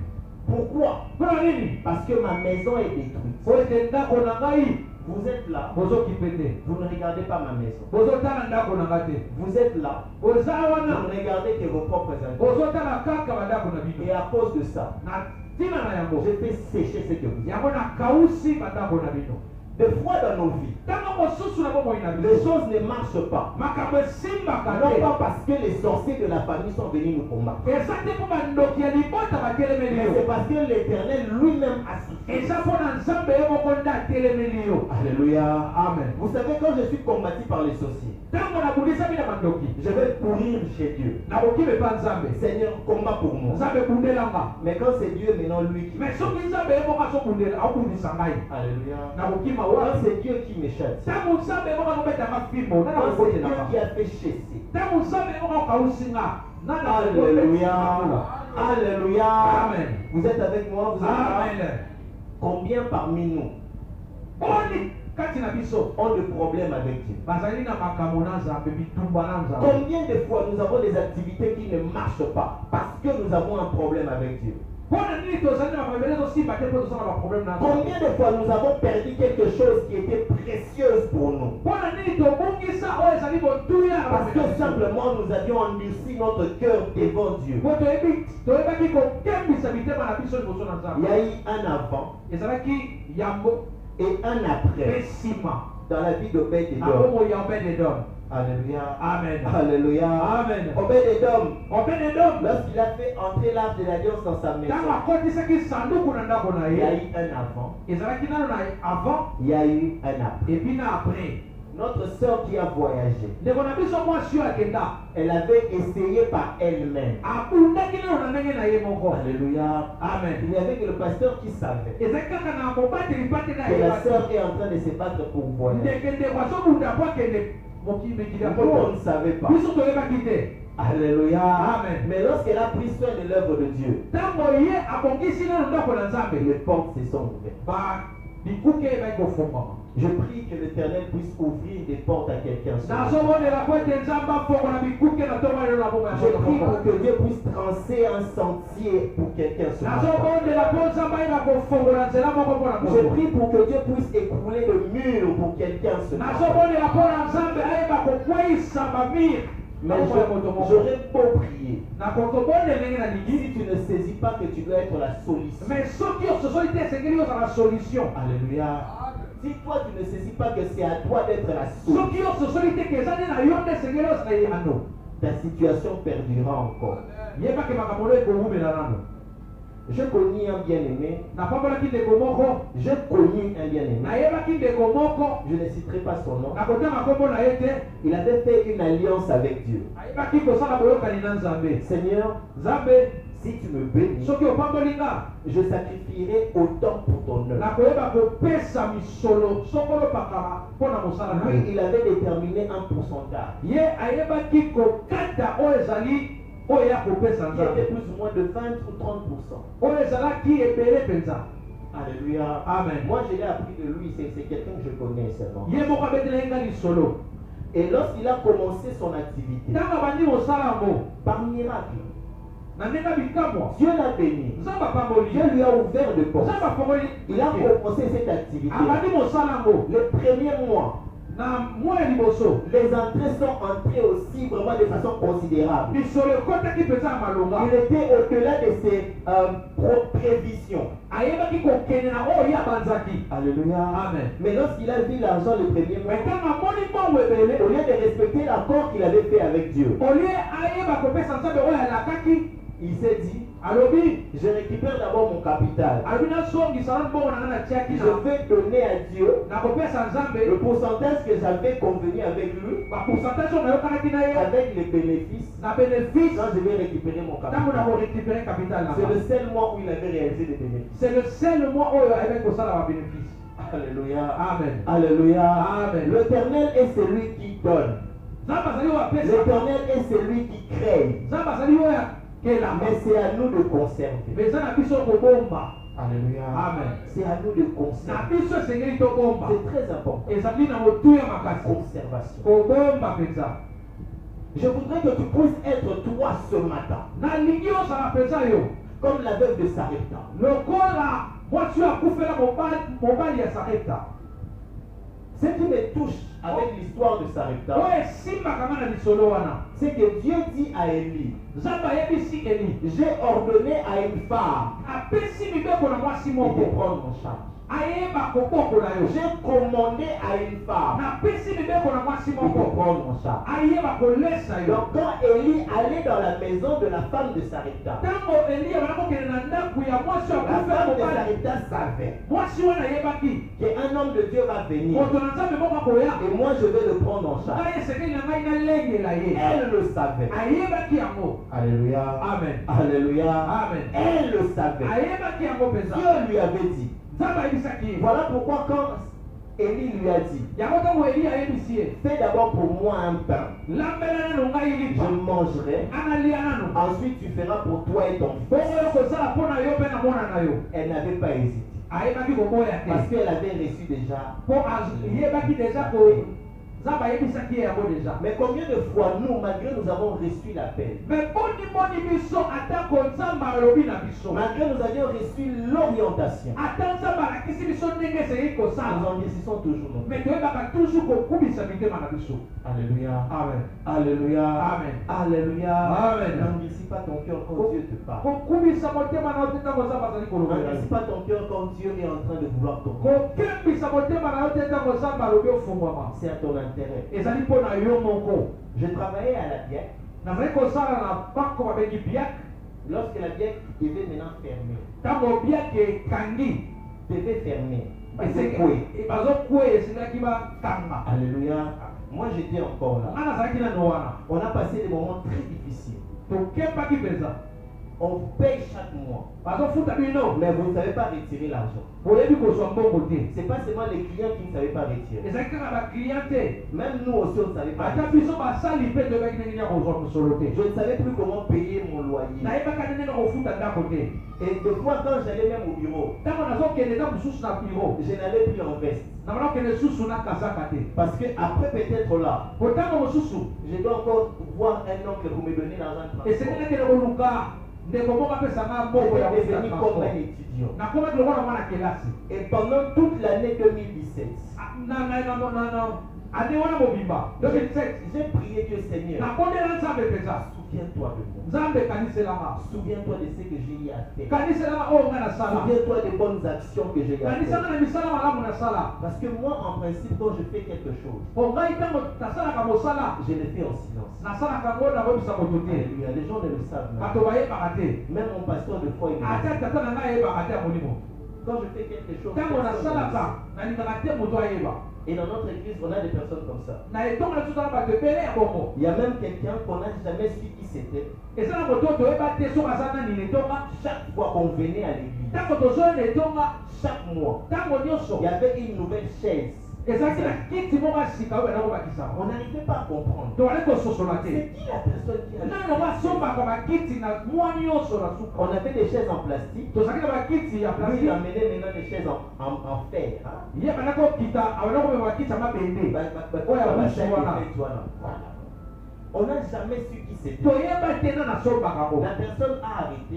Pourquoi? mpona nini Parce que ma maison est détruite. po ete ndako na ngai Vous êtes là, bozokipe te vous ne regardez pas ma maison. bozotala ndako na nga te Vous êtes là, boza vous wana ne regardez que vos propres intérêts. bozotala kaka bandako na Et bino à cause de ça, na ntina na yango je fais sécher ce que vous êtes. yango nakausi bandako na bino Des fois dans nos vies, ntango mosusu na bomoi na les biso choses ne marchent pas. makambo esimbaka Non te pas parce que les sorciers de la famille sont venus nous combattre. eza te mpo bandoki ya libota batelemeli Mais yo c'est parce que l'Éternel lui-même a souffert. eza mpo na nzambe ye moko nde atelemeli yo Alléluia. amen Vous savez, quand je suis combattu par les sorciers, ntango nabundisami na bandoki je vais courir chez Dieu. nakoki mepa nzambe Seigneur, combat pour moi. nzambe bundelanga Mais quand c'est Dieu maintenant lui qui... me soki nzambe ye moko azobundela akobundisa ngai Alléluia. nakokima Quand wapi c'est Dieu qui me châtie. ntango nzambe ye moko azobetanga fimbo nga Quand c'est Dieu nakokotelanga qui a fait chasser. ntango nzambe ye moko akausinga nga Alléluia. Alléluia. Amen. Vous êtes avec moi, vous êtes là. amen Combien parmi nous oni kati na biso ont des problèmes avec Dieu? bazali na makambo na nzambe bitumba na nzambe Combien de fois nous avons des activités qui ne marchent pas parce que nous avons un problème avec Dieu? mpona nini tozali na makambo ebele tosimba te mpo tozala baproblème na nzambe Combien de fois nous avons perdu quelque chose qui était précieuse pour nous? mpona nini tobungisa oyo ezali botuya Parce que simplement nous avions endurci notre cœur devant Dieu. po toyebaki kokembisa mitema na biso liboso na Il nzambe y a eu un avant ezalaki yambo et un mpe après nsima dans la vie d'Obed-Edom. na bomoi ya obededom Alléluia. amen Alléluia. amen Obed-Edom, obededom lorsqu'il a fait entrer l'arche de l'alliance dans sa maison, ntango akotisaki sanduku na ndako na il y a ye eu un avant, ezalaki nano na avant il y a eu un après. epi na après Notre sœur qui a voyagé, ndeko na biso mwasi oyo akenda elle avait essayé par elle-même. abundaki nano na ndenge na ye moko Alléluia. amen Il n'y avait que le pasteur qui savait ezalaki kaka na mobateli mpa te na que la ye sœur est en train de se battre pour voyager. ndeke ndeko azobunda po akende mokili ya On po ne savait pas. biso toyebaki te Alléluia. Amen. Mais lorsqu'elle a pris soin de l'œuvre de Dieu, ntango ye abongisi nano ndako na nzambe les portes se sont ouvertes. bikuke ebaki kofungwama Je prie que l'Éternel puisse ouvrir des portes à quelqu'un. ce matin. nazobonela po ete nzambe afongola bikuke na ntongo lelo na bongo ya Je prie pour moto que Dieu puisse tracer un sentier pour quelqu'un ce matin. nazobondela po nzambe ayeba kofongola nzela moko mpona Je moto prie pour que Dieu puisse écrouler le mur pour quelqu'un ce matin. nazobondela mpona nzambe ayeba kokweyisa bamire Mais moko ya moto moko j'aurais beau prier. nakokobondela ndenge na lingi Si tu ne saisis pas que tu dois être la solution. mais soki ososoli te esengeli ozala solution Alléluia. Si toi tu ne saisis pas que c'est à toi d'être la solution, soki ososoli te ke eza nde na yo nde esengeli ozala yano ta situation perdurera encore. yebake makambo no ekowumela nano J'ai connu un bien-aimé. napambolaki ndeko moko J'ai connu un bien-aimé. nayebaki ndeko moko Je ne citerai pas son nom. nakotanga nkombo na ye te Il avait fait une alliance avec Dieu. ayebaki kosala boyokani na nzambe Seigneur, nzambe si tu me bénis, soki opamboli nga je sacrifierai autant pour ton œuvre. nakoyeba kopesa misolo sokolo pakala mpo na mosala na Lui, ye il avait déterminé un pourcentage ye ayebaki kokata oyo ezali oyo ya kopesa qui était nzambe plus ou moins de 20 ou 30%. oyo ezalaki ebele mpenza Alléluia. Amen. Moi, je l'ai appris de lui. C'est quelqu'un que je connais seulement. ye moko abetelaki nga lisolo Et lorsqu'il a commencé son activité, ntango abandi mosala yango par miracle, na ndenge bikamwa Dieu l'a béni. nzambe apamboli Dieu lui a ouvert de portes. nzambe afongoli Il a commencé cette activité. abandi mosala yango Les premiers mois, Les entrées sont entrées aussi vraiment de façon considérable. Il était au-delà de ses prévisions. Alléluia. Amen. Mais lorsqu'il a vu l'argent le premier mois, au lieu de respecter l'accord qu'il avait fait avec Dieu, il s'est dit, je récupère d'abord mon capital. Je vais donner à Dieu le pourcentage que j'avais convenu avec lui, avec les bénéfices, quand je vais récupérer mon capital. C'est le seul mois où il avait réalisé des bénéfices. C'est le seul mois où il avait causé la bénéfice. Alléluia. Amen. Alléluia. Amen. L'Éternel est celui qui donne. L'Éternel est celui qui crée. Mais c'est à nous de conserver. Alléluia. Amen. C'est à nous de conserver. C'est très important. Conservation. Je voudrais que tu puisses être toi ce matin. Comme la veuve de Sarepta. Ce qui me touche avec l'histoire de Sarepta, c'est que Dieu dit à Élie, j'ai ordonné à une femme de te prendre en charge. J'ai commandé à une femme de te prendre en charge. Donc quand Élie allait dans la maison de la femme de Sarepta, la femme de Sarepta savait qu'un homme de Dieu va venir et moi je vais le prendre en charge. Elle le savait. Alléluia. Amen. Alléluia. Amen. Elle le savait. Dieu lui avait dit. Voilà pourquoi quand Élie lui a dit, fais d'abord pour moi un pain, je mangerai, ensuite tu feras pour toi et ton fils. Elle n'avait pas hésité, parce qu'elle avait reçu déjà. Mais combien de fois nous, malgré nous avons reçu l'appel, malgré nous avions reçu l'orientation, nous endurcissons toujours notre vie. Alléluia. Amen. Alléluia. Amen. Alléluia. Amen. N'endurcis pas ton cœur quand Dieu te parle. N'endurcis pas ton cœur quand Dieu est en train de vouloir t'ouvrir. C'est à ton intérêt. Je travaillais à la BIAC. Lorsque la BIAC devait maintenant fermer. Devait fermer. Alléluia. Moi j'étais encore là. On a passé des moments très difficiles. On paye chaque mois. Mais vous ne savez pas retirer l'argent. C'est pas seulement les clients qui ne savaient pas retirer. Même nous aussi on ne savait pas. Je ne savais plus comment payer mon loyer. Et des fois quand j'allais même au bureau, je n'allais plus en veste. Parce que après peut-être là, je dois encore voir un oncle pour me donner l'argent de transport. Je vais devenir comme un étudiant. Et pendant toute l'année 2017, j'ai prié Dieu Seigneur. Souviens-toi de moi. Souviens-toi de ce que j'ai eu à faire. Souviens-toi des bonnes actions que j'ai eu à faire. Parce que moi, en principe, quand je fais quelque chose, je le fais en silence. Alléluia. Les gens ne le savent pas. Même mon pasteur de foi, il me dit. Quand je fais quelque chose, et dans notre église, on a des personnes comme ça. Il y a même quelqu'un qu'on n'a jamais su qui c'était. Chaque fois qu'on venait à l'église, chaque mois, il y avait une nouvelle chaise. On n'arrivait pas à comprendre. C'est qui la personne qui a On avait des chaises en plastique. Lui, il amenait maintenant des chaises en fer. On n'a jamais su qui c'était. La personne a arrêté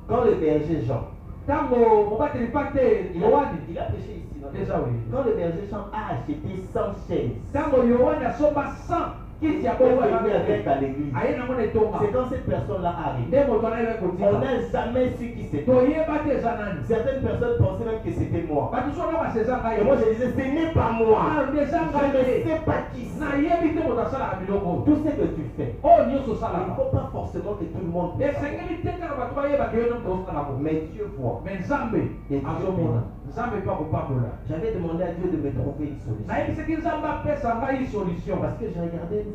quand le berger Jean Tango mobateli pate Yohani. Il a prêché ici. Déjà oui. Quand le berger Jean a acheté 100 chaises, Tango Yohani asomba 100 kiti ya il est bongo venu avec à l'église. aye na mona etonga. C'est quand cette personne-là arrive. Nde moto anayebi On kotika. n'a jamais su qui c'était. Toyeba te eza nani. Certaines personnes pensaient même que c'était moi. Bato so na baseza ngai. Et moi je disais, ce n'est pas moi. Ah, mais eza Je ngai ne te. sais pas qui c'est. Nayebi te moto asalaka biloko. Tout ce que tu fais, Oyo nyonso il ne osalaka. faut pas forcément que tout le monde le sache. esengeli te kaka bato bayebaka yo noko osalaka. Mais Dieu voit. Mais nzambe azomona. Nzambe mpe akopambola. J'avais demandé à Dieu de me trouver une solution. nayebisaki nzambe apesa ngai solution. Parce que j'ai regardé une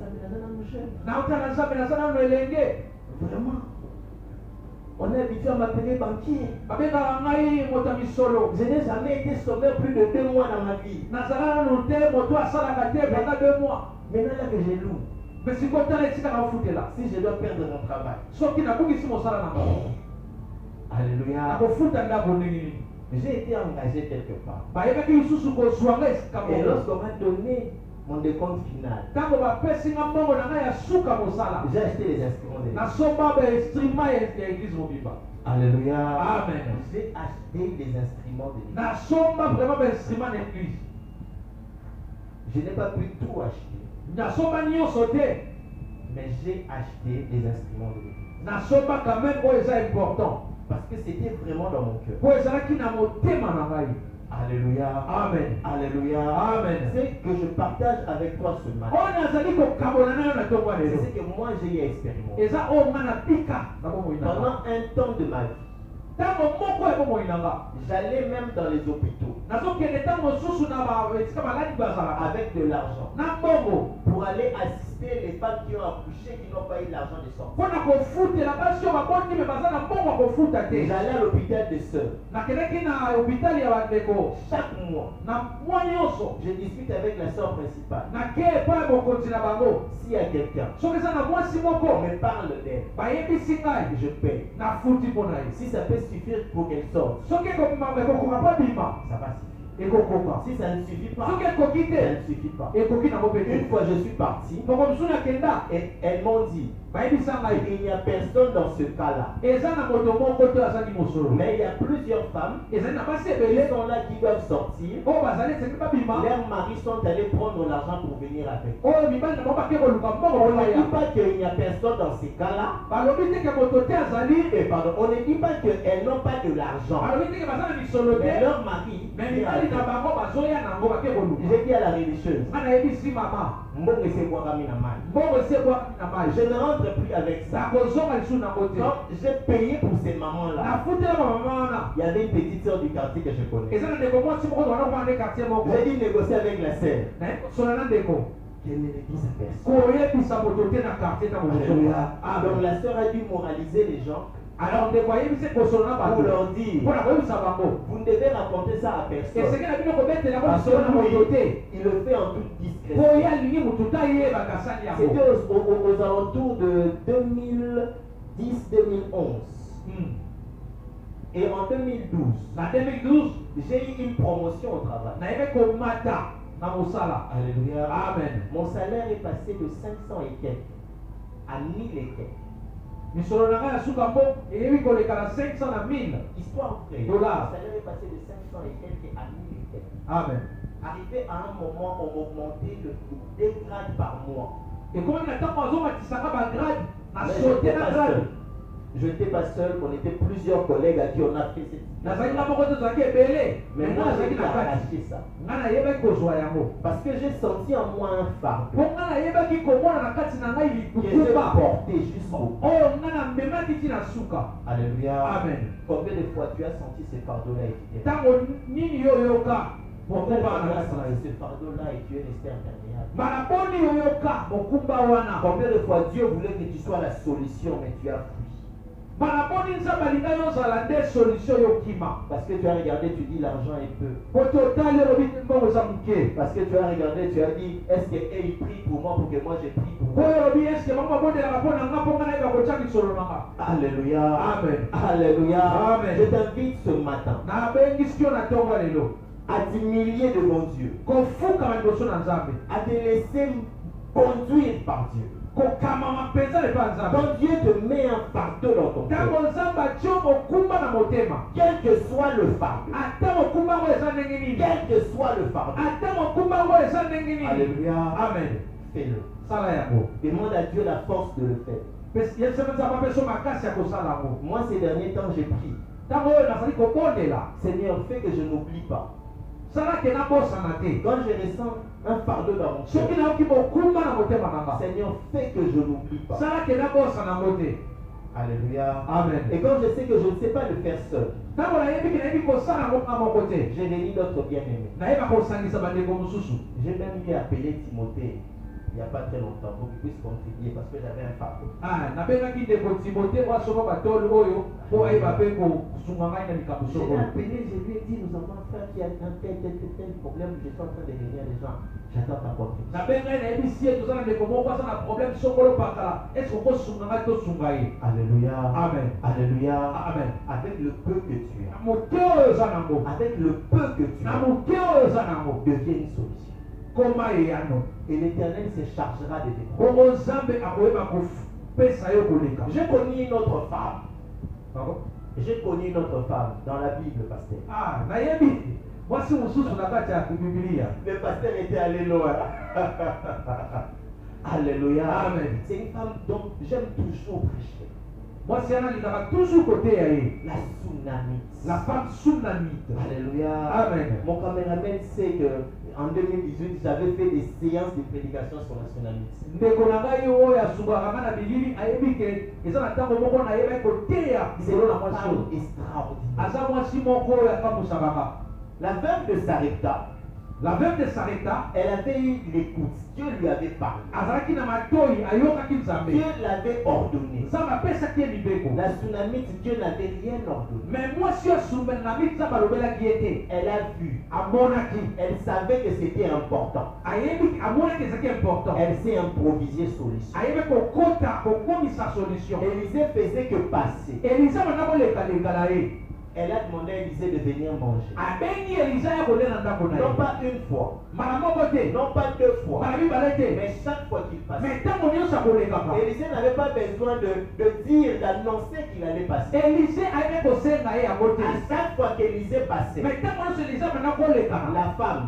jeune. naotala nzambe naza nano elenge. Vraiment. On est habitué à m'appeler banquier. babengaka ngai moto ya misolo. Je n'ai jamais été chômeur plus de 2 mois dans ma vie. nazala nano te moto asalaka te pendant 2 mois. Maintenant là que j'ai loup, mais sikotala esika nakofutela. si je dois perdre mon travail. soki nabungisi mosala na ngai Alléluia. nakofuta ndako ndenge nini. J'ai été engagé quelque part. bayebaki lisusu kozwa ngai esika Et moko. lorsqu'on m'a donné mon décompte final, ntango bapesi nga mbongo na ngai ya suka mosala. j'ai acheté les instruments de l'église. nasomba bainstrima ya eglise mobimba. Alléluia. Amen. J'ai acheté les instruments de l'église. nasomba vraiment bainstrima na eglise. Je n'ai pas pu tout acheter, nasomba nyonso te. mais j'ai acheté les instruments de l'église. nasomba quand même oyo eza important. Parce que c'était vraiment dans mon cœur. po ezalaki na motema na ngai. Alléluia. Amen. Alléluia. Amen. C'est que je partage avec toi ce matin. oyo nazali kokabola nayo na ntongo ya C'est lelo. ce que moi j'ai expérimenté. eza oyo nga napika na bomoi na nga. Pendant un temps de ma vie, ntango moko ya bomoi na nga. j'allais même dans les hôpitaux nazokende ntango mosusu na esika maladi bazalaka. avec de l'argent na mbongo. pour aller assister les femmes qui ont accouché, qui n'ont pas eu l'argent de sortie. mpona kofutela basi oyo baboti me baza na mbongo ya kofuta te. J'allais à l'hôpital des sœurs. nakendaki na hopitali ya bandeko. Chaque mois, na mwa nyonso. je discute avec la sœur principale. nake epai ya mokonzi na bango. S'il y a quelqu'un, soki eza na mwasi on moko me parle d'elle, bayebisi ngai je paye. nafuti mpo na ye. Si ça peut suffire pour qu'elle sorte, soki ekokoka mpo bima ça va suffire. ekokoka. Si ça ne suffit pas, soki ekoki ça te ne suffit pas. ekoki nango mpe Une te. fois je suis parti, moko mosusu nakenda et elles m'ont dit, bayebisa ngai il n'y a personne dans ce cas-là. eza na moto moko te azali mosolo. Mais il y a plusieurs femmes ezali na basi qui ebele sont là, qui doivent sortir. oyo bazali esengeli babima. Leurs maris sont allés prendre l'argent pour venir avec. oyo mibali na bango bake koluka mbongo On ne dit koya. pas qu'il n'y a personne dans ces cas-là. balobi teke moto te azali. Et pardon, on ne dit pas qu'elles n'ont pas de l'argent. balobi teke baza na misolo Mais te. leur mari, me mibali na bango bazoya nango bake koluka. j'ai dit à la religieuse, nga nayebisi mama mbongo esekwaka mina mali. mbongo esekwaki na mai. Je ne rentre plus avec ça. nakozonga lisusu nango te. Quand j'ai payé pour ces mamans-là, nafutela bamama wana. il y avait une petite sœur du quartier que je connais. eza na ndeko mwasi moko wana kwana nde quartier moko. J'ai dit négocier avec la sœur. sola na ndeko Qu'elle ne le dise à personne. koyebisa moto te na quartier ntango Alléluia. mozoa. Donc la sœur a dû moraliser les gens alors ndeko ayebisi kosola na pour bato leur dire, mpona koyebisa bango vous ne devez raconter ça à personne. esenge na bino kobetela Parce kosola na moto que te. lui, il le fait en toute po discrétion. ye alingi motu ta yebaka asali yango. C'était aux alentours de 2010-2011. Et en 2012, na 2012 j'ai eu une promotion au travail. nayebi komata na mosala. Alléluia. Amen. Mon salaire est passé de 500 et quelques à 1000 et quelques. misolo na ngai ya suka mpo eyebi koleka na 500 na 1000. Histoire vraie. Dollars. Mon salaire est passé de 500 et quelques à 1000 et quelques. Amen. Arrivé à un moment, on m'augmentait de 2 grades par mois. ekomaki na ntango azomatisaka bagrade na Mais sote j'étais na pas grade. seul. Je n'étais pas seul, on était plusieurs collègues à qui on a fait cette nazalaki na moko te tozalaki ebele. Mais nga moi, nazalaki j'ai na kati. arraché ça. nga nayebaki kozwa yango. Parce que j'ai senti en moi un fardeau mpo nga nayebaki komona na kati na ngai que j'ai likutuba porté jusqu'au bout. oyo nga namemaki ti na suka. Alléluia. Amen. Combien de fois tu as senti ce fardeau-là et tu t'es ntango nini yo oyoka Combien de mokumba fois tu wana as kati na senti yo. ce fardeau-là et tu es resté imperméable? mbala mponi oyoka mokumba wana. Combien de fois Dieu voulait que tu sois la solution mais tu as fui? mbala mponi nzambe alingai ozala nde solution yokima. Parce que tu as regardé, tu dis l'argent est peu. po totali olobi mbongo eza moke. Parce que tu as regardé, tu as dit est-ce qu'il prie pour moi pour que moi je prie pour po moi? olobi eske bango babondelaka mpo na nga mpo nga nayeba kotya misolo na nga. Alléluia. Amen. Alléluia. Amen. Je t'invite ce matin nabengisi yo na ntongo ya lelo à t'humilier devant Dieu, kofukama liboso na nzambe, à te laisser conduire par Dieu. Quand Dieu te met un fardeau dans ton cœur, quel que soit le fardeau, quel que soit le fardeau, alléluia, Amen. fais-le. Sala yango. Demande à Dieu la force de le faire. Moi, ces derniers temps, j'ai prié. Seigneur, fais que je n'oublie pas. Quand je ressens un fardeau dans mon cœur, Seigneur, fais que je n'oublie pas. Alléluia. Amen. Et quand je sais que je ne sais pas le faire seul, j'ai réuni d'autres bien-aimés. J'ai même eu appelé Timothée il n'y a pas très longtemps pour qu'il puisse contribuer parce que j'avais un fardeau. J'ai appelé, je lui ai dit, nous avons un frère qui a un tel problème, je suis en train de réunir les gens, j'attends ta contribution. Alléluia. Amen. Alléluia. Amen. Avec le peu que tu as, avec le peu que tu as, devient une solution. Et l'Éternel se chargera de tes problèmes. J'ai connu une autre femme. J'ai connu une autre femme dans la Bible, pasteur. Le pasteur était allé loin. Alléluia. Amen. C'est une femme dont j'aime toujours prêcher. Moi, c'est toujours côté La tsunamite. la femme tsunamite. Alléluia. Amen. Mon caméraman sait que en 2018, j'avais fait des séances de prédication sur la tsunamite. C'est une femme extraordinaire. La veuve de Sarepta, elle avait eu l'écoute. Dieu lui avait parlé. Dieu l'avait ordonné. La tsunamite, Dieu n'avait rien ordonné. Elle a vu. Elle savait que c'était important. Elle s'est improvisée solution. Élisée faisait que passer. Elle a demandé à Élisée de venir manger. Non pas une fois, non pas deux fois, mais chaque fois qu'il passait. Élisée n'avait pas besoin de dire, d'annoncer qu'il allait passer. À chaque fois qu'Élisée passait, la femme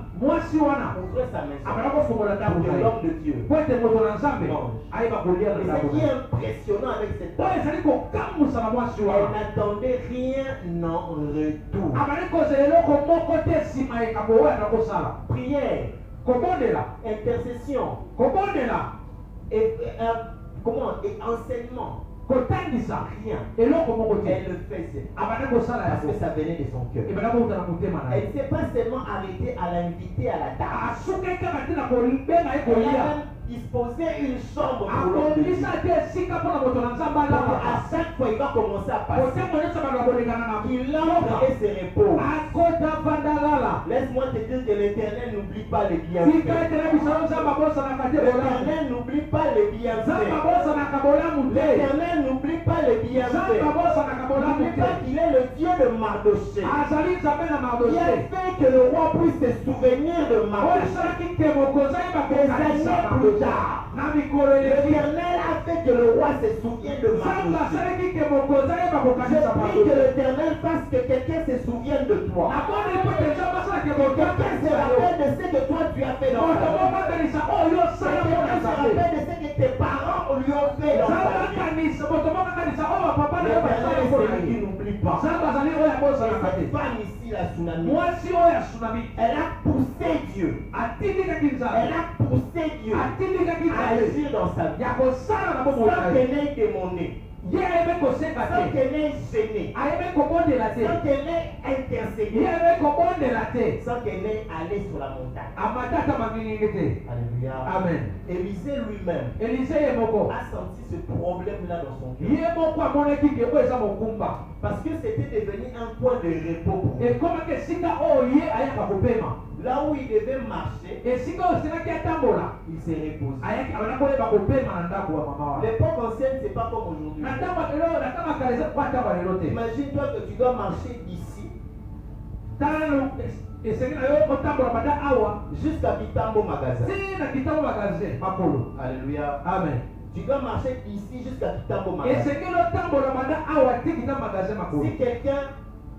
ouvrait sa maison pour que l'homme de Dieu mange. Et ce qui est impressionnant avec cette femme, elle n'attendait rien en retour. Prière, intercession, et enseignement. Rien. Elle le faisait parce que ça venait de son cœur. Elle ne s'est pas seulement arrêtée à l'inviter à la table. Elle a même disposé une chambre pour l'homme de Dieu. À chaque fois, il va commencer à passer. Il entre et se repose. Laisse-moi te dire que l'Éternel n'oublie pas les bienfaits. L'Éternel n'oublie pas les bienfaits. L'Éternel n'oublie pas les bienfaits. N'oublie pas qu'il est le Dieu de Mardochée. Il a fait que le roi puisse se souvenir de Mardochée. Des années plus tard, l'Éternel a fait que le roi se souvienne de Mardochée. Je prie que l'Éternel fasse que quelqu'un se souvienne de toi. Que quelqu'un se rappelle de ce que toi tu as fait dans ta vie. Quelqu'un se rappelle de ce que tes parents lui ont fait dans ta vie. L'Éternel est celui qui n'oublie pas. Et cette femme ici, la tsunami, elle a poussé Dieu. Elle a poussé Dieu à agir dans sa vie. Sans qu'elle ait demandé. Sans qu'elle ait gêné. Sans qu'elle ait intercédé. Sans qu'elle ait allé sur la montagne. Alléluia. Amen. Élisée lui-même a senti ce problème-là dans son cœur. Parce que c'était devenu un point de repos pour lui. Là où il devait marcher, il s'est reposé. L'époque ancienne, c'est pas comme aujourd'hui. Imagine-toi que tu dois marcher d'ici jusqu'à Bitambo magasin. Alléluia. Amen. Tu dois marcher d'ici jusqu'à Kitambo Et Magasin. c'est que le tambo la manda awati kita magasin Si makolo. quelqu'un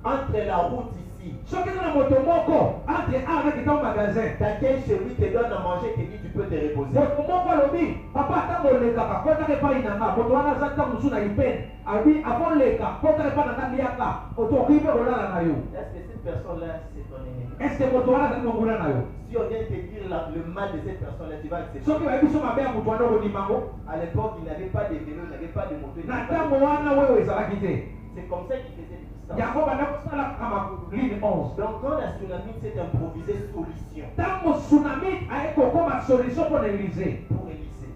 entre la route ici, Soki na moto moko entre ana kita magasin. t'accueille chez lui, te donne à manger, te dit tu peux te reposer. Moto moko alobi papa tango leka ka kota ke pa inanga moto wana zata musu na ipen. Abi avant leka kota ke pa na ndiaka oto kibe olala na yo. Est-ce que cette personne-là, c'est ton ennemi? Est-ce que moto wana zata ngona na yo? Si on vient te dire le mal de cette personne-là, tu vas accepter. Soki ba biso mabe ya moto wana ko dimango. À l'époque, il n'avait pas de vélo, il n'avait pas de moto. il Na n'avait pas de- tango wana wewe ezalaki te. C'est comme ça qu'il faisait des distances. Yango banda kosala kama ligne 11. Donc quand la tsunami s'est improvisée solution Tango tsunami aeko koma solution pour l'Élysée. pour Élysée.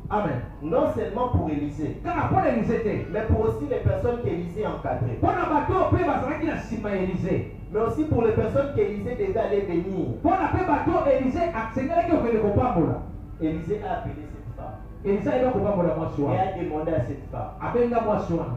Amen. Non seulement pour Élysée, Kaka pour l'Élysée te. mais pour aussi les personnes qu'Élysée encadrait. Mpona bato mpe bazalaki na nsima ya Élysée. Mais aussi pour les personnes qu'Élysée devait aller bénir. Mpona mpe bato Élysée asengelaki okende kopambola. Élysée a appelé cette femme Élysée ayeba kopambola mwasi et wana. a demandé à cette femme, Abenga mwasi wana.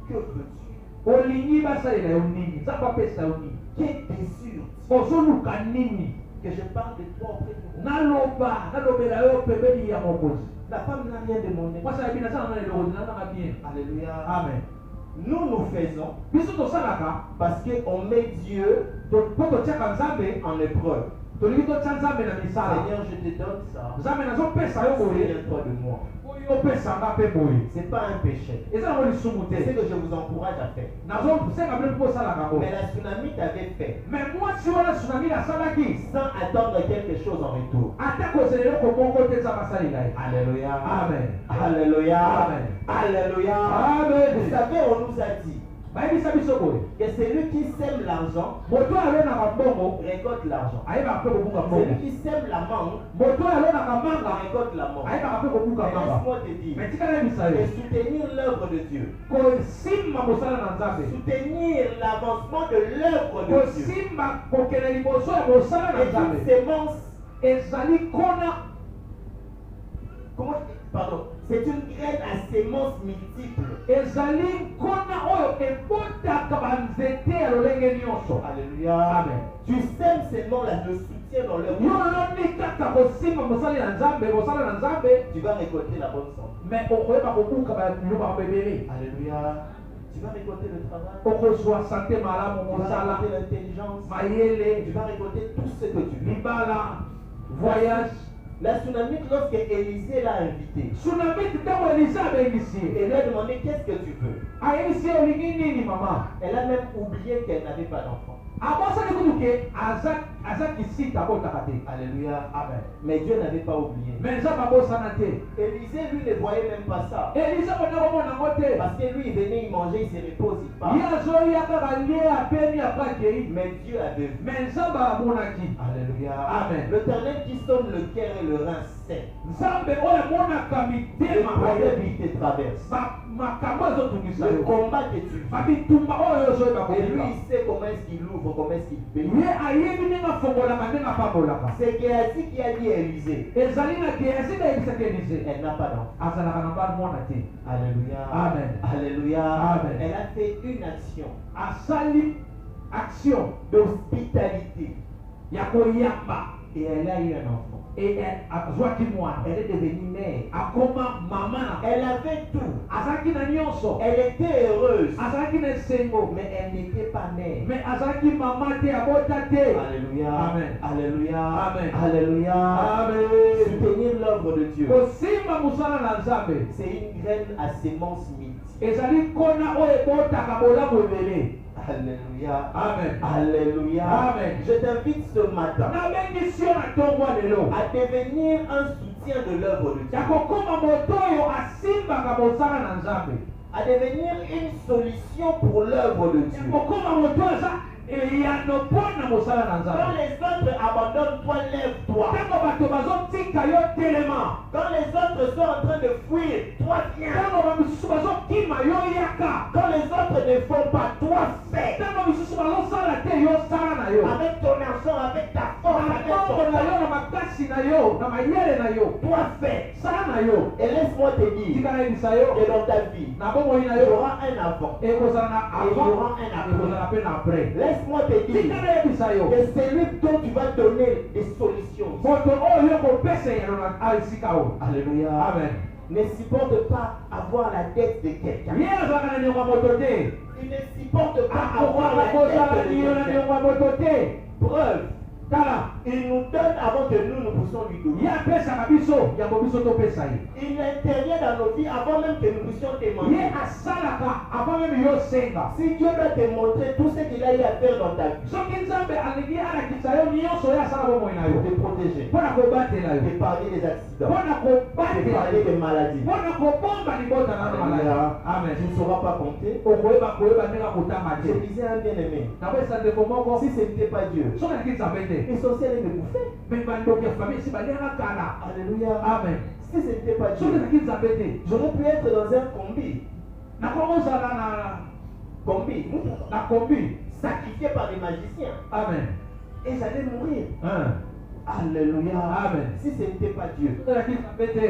que veux-tu? Olingi basalela yo nini? Nzambe apesa yo nini? Quel désir Ozoluka nini? que je parle de toi auprès de moi? Nalobela yo pembeni ya mokonzi. La femme n'a rien demandé. Mwasi ayebi nazala na eloko nazanga bien. Alléluia. Amen. Nous faisons Biso tosalaka parce qu'on met Dieu mpo totiaka Nzambe en épreuve. tolingi totya Nzambe na misala. Seigneur, je te donne ça. Nzambe nazopesa yo boye. Souviens-toi de moi. Oyo opesanga mpe boye. C'est pas un péché. eza nango lisumu C'est ce te. que je vous encourage à faire. nazosenga bino mpo osalaka ngo. Mais la tsunami t'avait fait me mwasi wana tsunami asalaki sans attendre quelque chose en retour. ata kozela eloko moko te nzambe asalela ye. Alléluia. Amen. Alléluia. Amen. Alléluia. Amen. Vous savez, on nous a dit bayebisa biso boye que celui qui sème l'argent moto oyo alonaka mbongo récolte l'argent. ayebaka mpe kobuka Celui mbongo. qui sème la mangue moto oyo alonaka manga récolte la mort. ayebaka mpe kobuka Mais manga. laisse-moi te dire, me tika nayebisa de yo soutenir l'œuvre de Dieu, kosimba mosala na nzambe, soutenir l'avancement de l'œuvre de Dieu, kosimba kokende liboso ya mosala na est une nzambe sémence. ezali kona. Pardon, c'est une graine à sémence multiple. ezali nkona oyo ebotaka banzete ya lolenge nyonso. Alléluia. Amen. Tu sèmes seulement le soutien dans l'œuvre. yo loloni kaka kosimba mosali na nzambe mosala na nzambe Tu vas récolter la bonne santé. me okoyeba kobuka biloko ya bebele. Alléluia. Tu vas récolter le travail. okozwa sante malamu Tu vas mosala récolter l'intelligence. mayele Tu vas récolter tout ce que tu veux. libala voyage. La tsunami, lorsque Élisée l'a invité, tsunami ntango elise abengisi ye elle lui a demandé qu'est-ce que tu veux. ayebisi ye olingi nini mama. Elle a même oublié qu'elle n'avait pas d'enfant. abosani kutu ke aza kisika abotaka te. Alléluia. amen. Mais Dieu n'avait pas oublié. me nzambe abosana te. Élisée, lui, ne voyait même pas ça. elise bona komona ngo te. Parce que lui, il venait, il mangeait, il se repose, il part. ye azoya kaka lie apeni apres akei. Mais Dieu avait vu. me nzambe amonaki. Alléluia. Amen. L'Éternel qui sonne le cœur et le rein sait. nzambe oyo amonaka Le mitema problème qui te traverse. makambo ezotungisa Le yo combat que tu vis. babitumba oyo ozoyeba Et lui, koyeba. il sait comment est-ce qu'il ouvre, comment est-ce qu'il bénit. ye ayebi ndenge afongolaka ndenge apambolaka. C'est Géasi qui a dit à Élisée, ezali na geasi nayebisaki elise elle n'a pas d'enfant. azalaka na bana mwana te. Alléluia. Amen. Alléluia. Amen. Elle a fait une action asali action d'hospitalité ya koyamba et elle a eu un enfant. azwaki mwana Elle est devenue mère. akoma mama na Elle avait tout. azalaki na nyonso Elle était heureuse. azalaki na esengo Mais elle n'était pas mère. me azalaki mama te abota te. Alléluia. Amen. Alléluia. Amen. Alléluia. Amen. Soutenir l'œuvre de Dieu. kosimba mosala na nzambe C'est une graine à sémence multiple. ezali nkona oyo ebotaka bolamu ebele. Alléluia. Amen. Alléluia. Amen. Je t'invite ce matin nabengi sio na ntongo ya lelo à devenir un soutien de l'œuvre de Dieu. ya kokoma moto oyo asimbaka mosala na nzambe. À devenir une solution pour l'œuvre de ya Dieu. kokoma moto oyo aza eyano mpona mosala na Quand nzambe. les autres abandonnent, toi lève-toi. ntango bato bazotika yo telema. Quand les autres sont en train de fuir, toi viens. ntango bamisusu bazokima yo yaka. Quand les autres ne font pas, toi fais. ntango misusu bazosala te yo sala na yo. Avec ton argent, avec ta force, na avec ton ntongo na yo na makasi na yo na mayele na yo. toi fais. sala na yo. Et laisse-moi te dire tika nayebisa yo que dans ta vie, na bomoi na il y yo aura un avant. ekozala na Et il y aura avant un ekozala après. mpe na après. Laisse-moi te tika dire nayebisa yo que c'est lui dont tu vas donner des solutions. moto oyo kopesa yelo na esika oyo. Alléluia. Amen. ne supporte pas avoir la tête de quelqu'un. ye azalaka na niongo ya moto te Il ne supporte pas avoir la akokoka kozala tête de na niongo quelqu'un. ya moto te Preuve, tala il nous donne avant que nous puissions lui ye donner. apesaka biso yango biso topesa ye Il intervient dans nos vies avant même que nous puissions ye témoigner. asalaka avant meme yo senga Si Dieu doit te montrer tout ce qu'il a eu à faire dans ta vie, soki nzambe alingi alakisa yo nyonso oyo asala bomoi na pour yo te protéger, mpo na kobatela yo d'épargner des accidents, mpo na kobatela d'épargner yo des maladies. mpo na kobomba libota na malaya amen Tu ne sauras pas compter. koyeba ndenge akotanga Je te disais à un bien-aimé, nakoyesa ndeko moko si ce n'était pas Dieu, soki aliki nzambe te les sorciers allaient me bouffer. me bandoki ya famille si baliaka kala Alléluia. amen Si ce n'était pas soki Dieu, aliki nzambe te j'aurais pu être dans un combi. nakozala Combi. na kombi Sacrifié par les magiciens. amen Et j'allais mourir. Hein. Alléluia. Amen. Si ce n'était pas Dieu, soki aliki nzambe te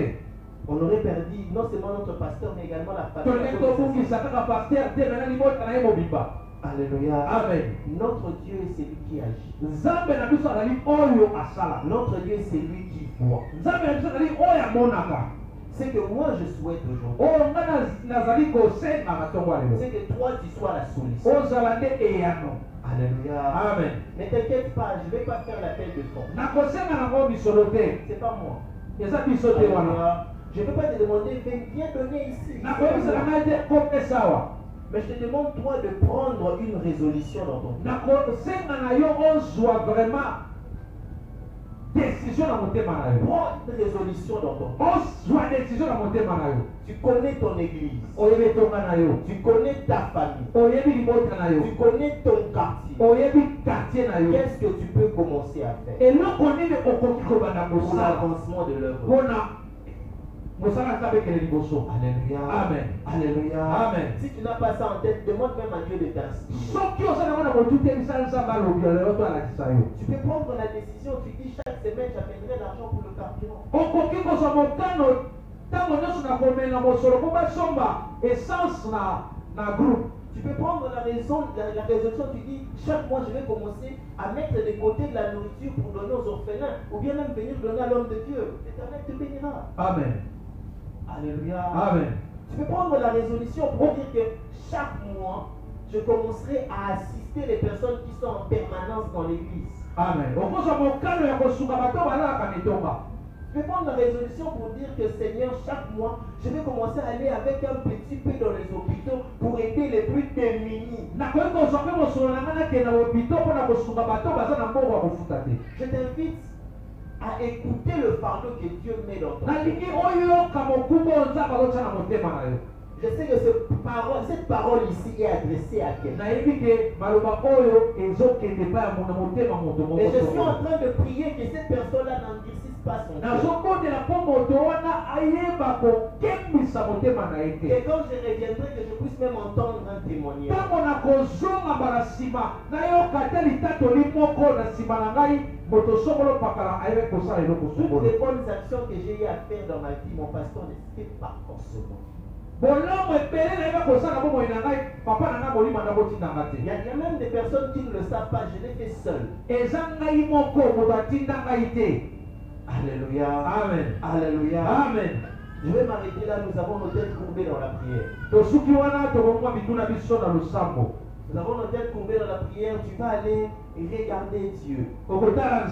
on aurait perdu non seulement notre pasteur, mais également la famille. toleki tobungisa kaka paster te mena libota na ye mobimba Alléluia. amen Notre Dieu est celui qui agit. nzambe na biso azali oyo asala Notre Dieu est celui qui voit. nzambe na biso azali oyo amonaka Ce que moi je souhaite aujourd'hui, oyo nga nazali kosengaka ntongo ya lelo c'est que toi tu sois la solution. ozala nde eyano Alléluia. amen Ne t'inquiète pas, je ne vais pas faire l'appel de fond. nakosenga nango misolo te C'est pas moi. eza biso te wana Alléluia. Je ne vais pas te demander, viens donner ici. C'est pas nakoyebisaka moi. ngai te kopesa awa Mais je te demande toi de prendre une résolution dans ton cœur. nakosenga na yo ozwa vraiment décision na motema na yo Prends une résolution dans ton cœur. ozwa décision na motema na yo Tu connais ton église. oyebi etonga na yo Tu connais ta famille. oyebi libota na yo Tu connais ton quartier. oyebi quartier na yo Qu'est-ce que tu peux commencer à faire eloko nini okoki kobanda pour kosala l'avancement de l'œuvre? mpona mosala nzambe ekele liboso Alléluia. amen Alléluia. Amen. Si tu n'as pas ça en tête, demande même à Dieu de t'inspirer. soki osalanga na motu te misala nzambe alobi lelo to alakisa yo Tu peux prendre la décision, tu dis chaque semaine j'amènerai l'argent pour le carburant. okoki kozwa mokano ntango nyonso na komela mosolo mpo basomba essence na groupe Tu peux prendre la résolution, tu dis chaque mois je vais commencer à mettre de côté de la nourriture pour donner aux orphelins ou bien même venir donner à l'homme de Dieu. L'Éternel te bénira. amen Alléluia. amen Tu peux prendre la résolution pour dire que chaque mois je commencerai à assister les personnes qui sont en permanence dans l'église. amen okozwa mokano ya kosunga bato balalaka mitonga Je vais prendre la résolution pour dire que Seigneur, chaque mois, je vais commencer à aller avec un petit peu dans les hôpitaux pour aider les plus démunis. nakoki kozwa mpe mosolo na ngai nakende na hopito mpona kosunga bato baza na mbongo ya kofuta te Je t'invite à écouter le fardeau que Dieu met dans ton cœur. nalingi oyoka mokumba oyo nzambe azotia na motema na yo Je sais que cette parole ici est adressée à quelqu'un. nayebi ke maloba oyo ezokende epai ya na motema moto moko Et je suis solo. en train de prier que cette personne-là n'endurcisse pas son cœur. nazokotela mpo moto wana ayeba kokembisa motema na ye te Et quand je reviendrai, que je puisse même entendre un témoignage. ntango nakozonga mbala nsima nayoka te litatoli moko na nsima na ngai moto songolo pakala ayebi kosala eloko Toutes songolo les bonnes actions que j'ai eu à faire dans ma vie, mon pasteur ne fait pas forcément. bolamu ebele nayebi kosala bomoi na ngai papa na ngai molima ndakotindanga te Il y a même des personnes qui ne le savent pas, je l'ai fait seul. eza ngai moko moto atinda ngai te Alléluia. amen Alléluia. amen Je vais m'arrêter là, nous avons nos têtes courbées dans la prière. tosuki wana tokomwa bituna biso na losambo Nous avons nos têtes courbées dans la prière, tu vas aller regarder Dieu. okotala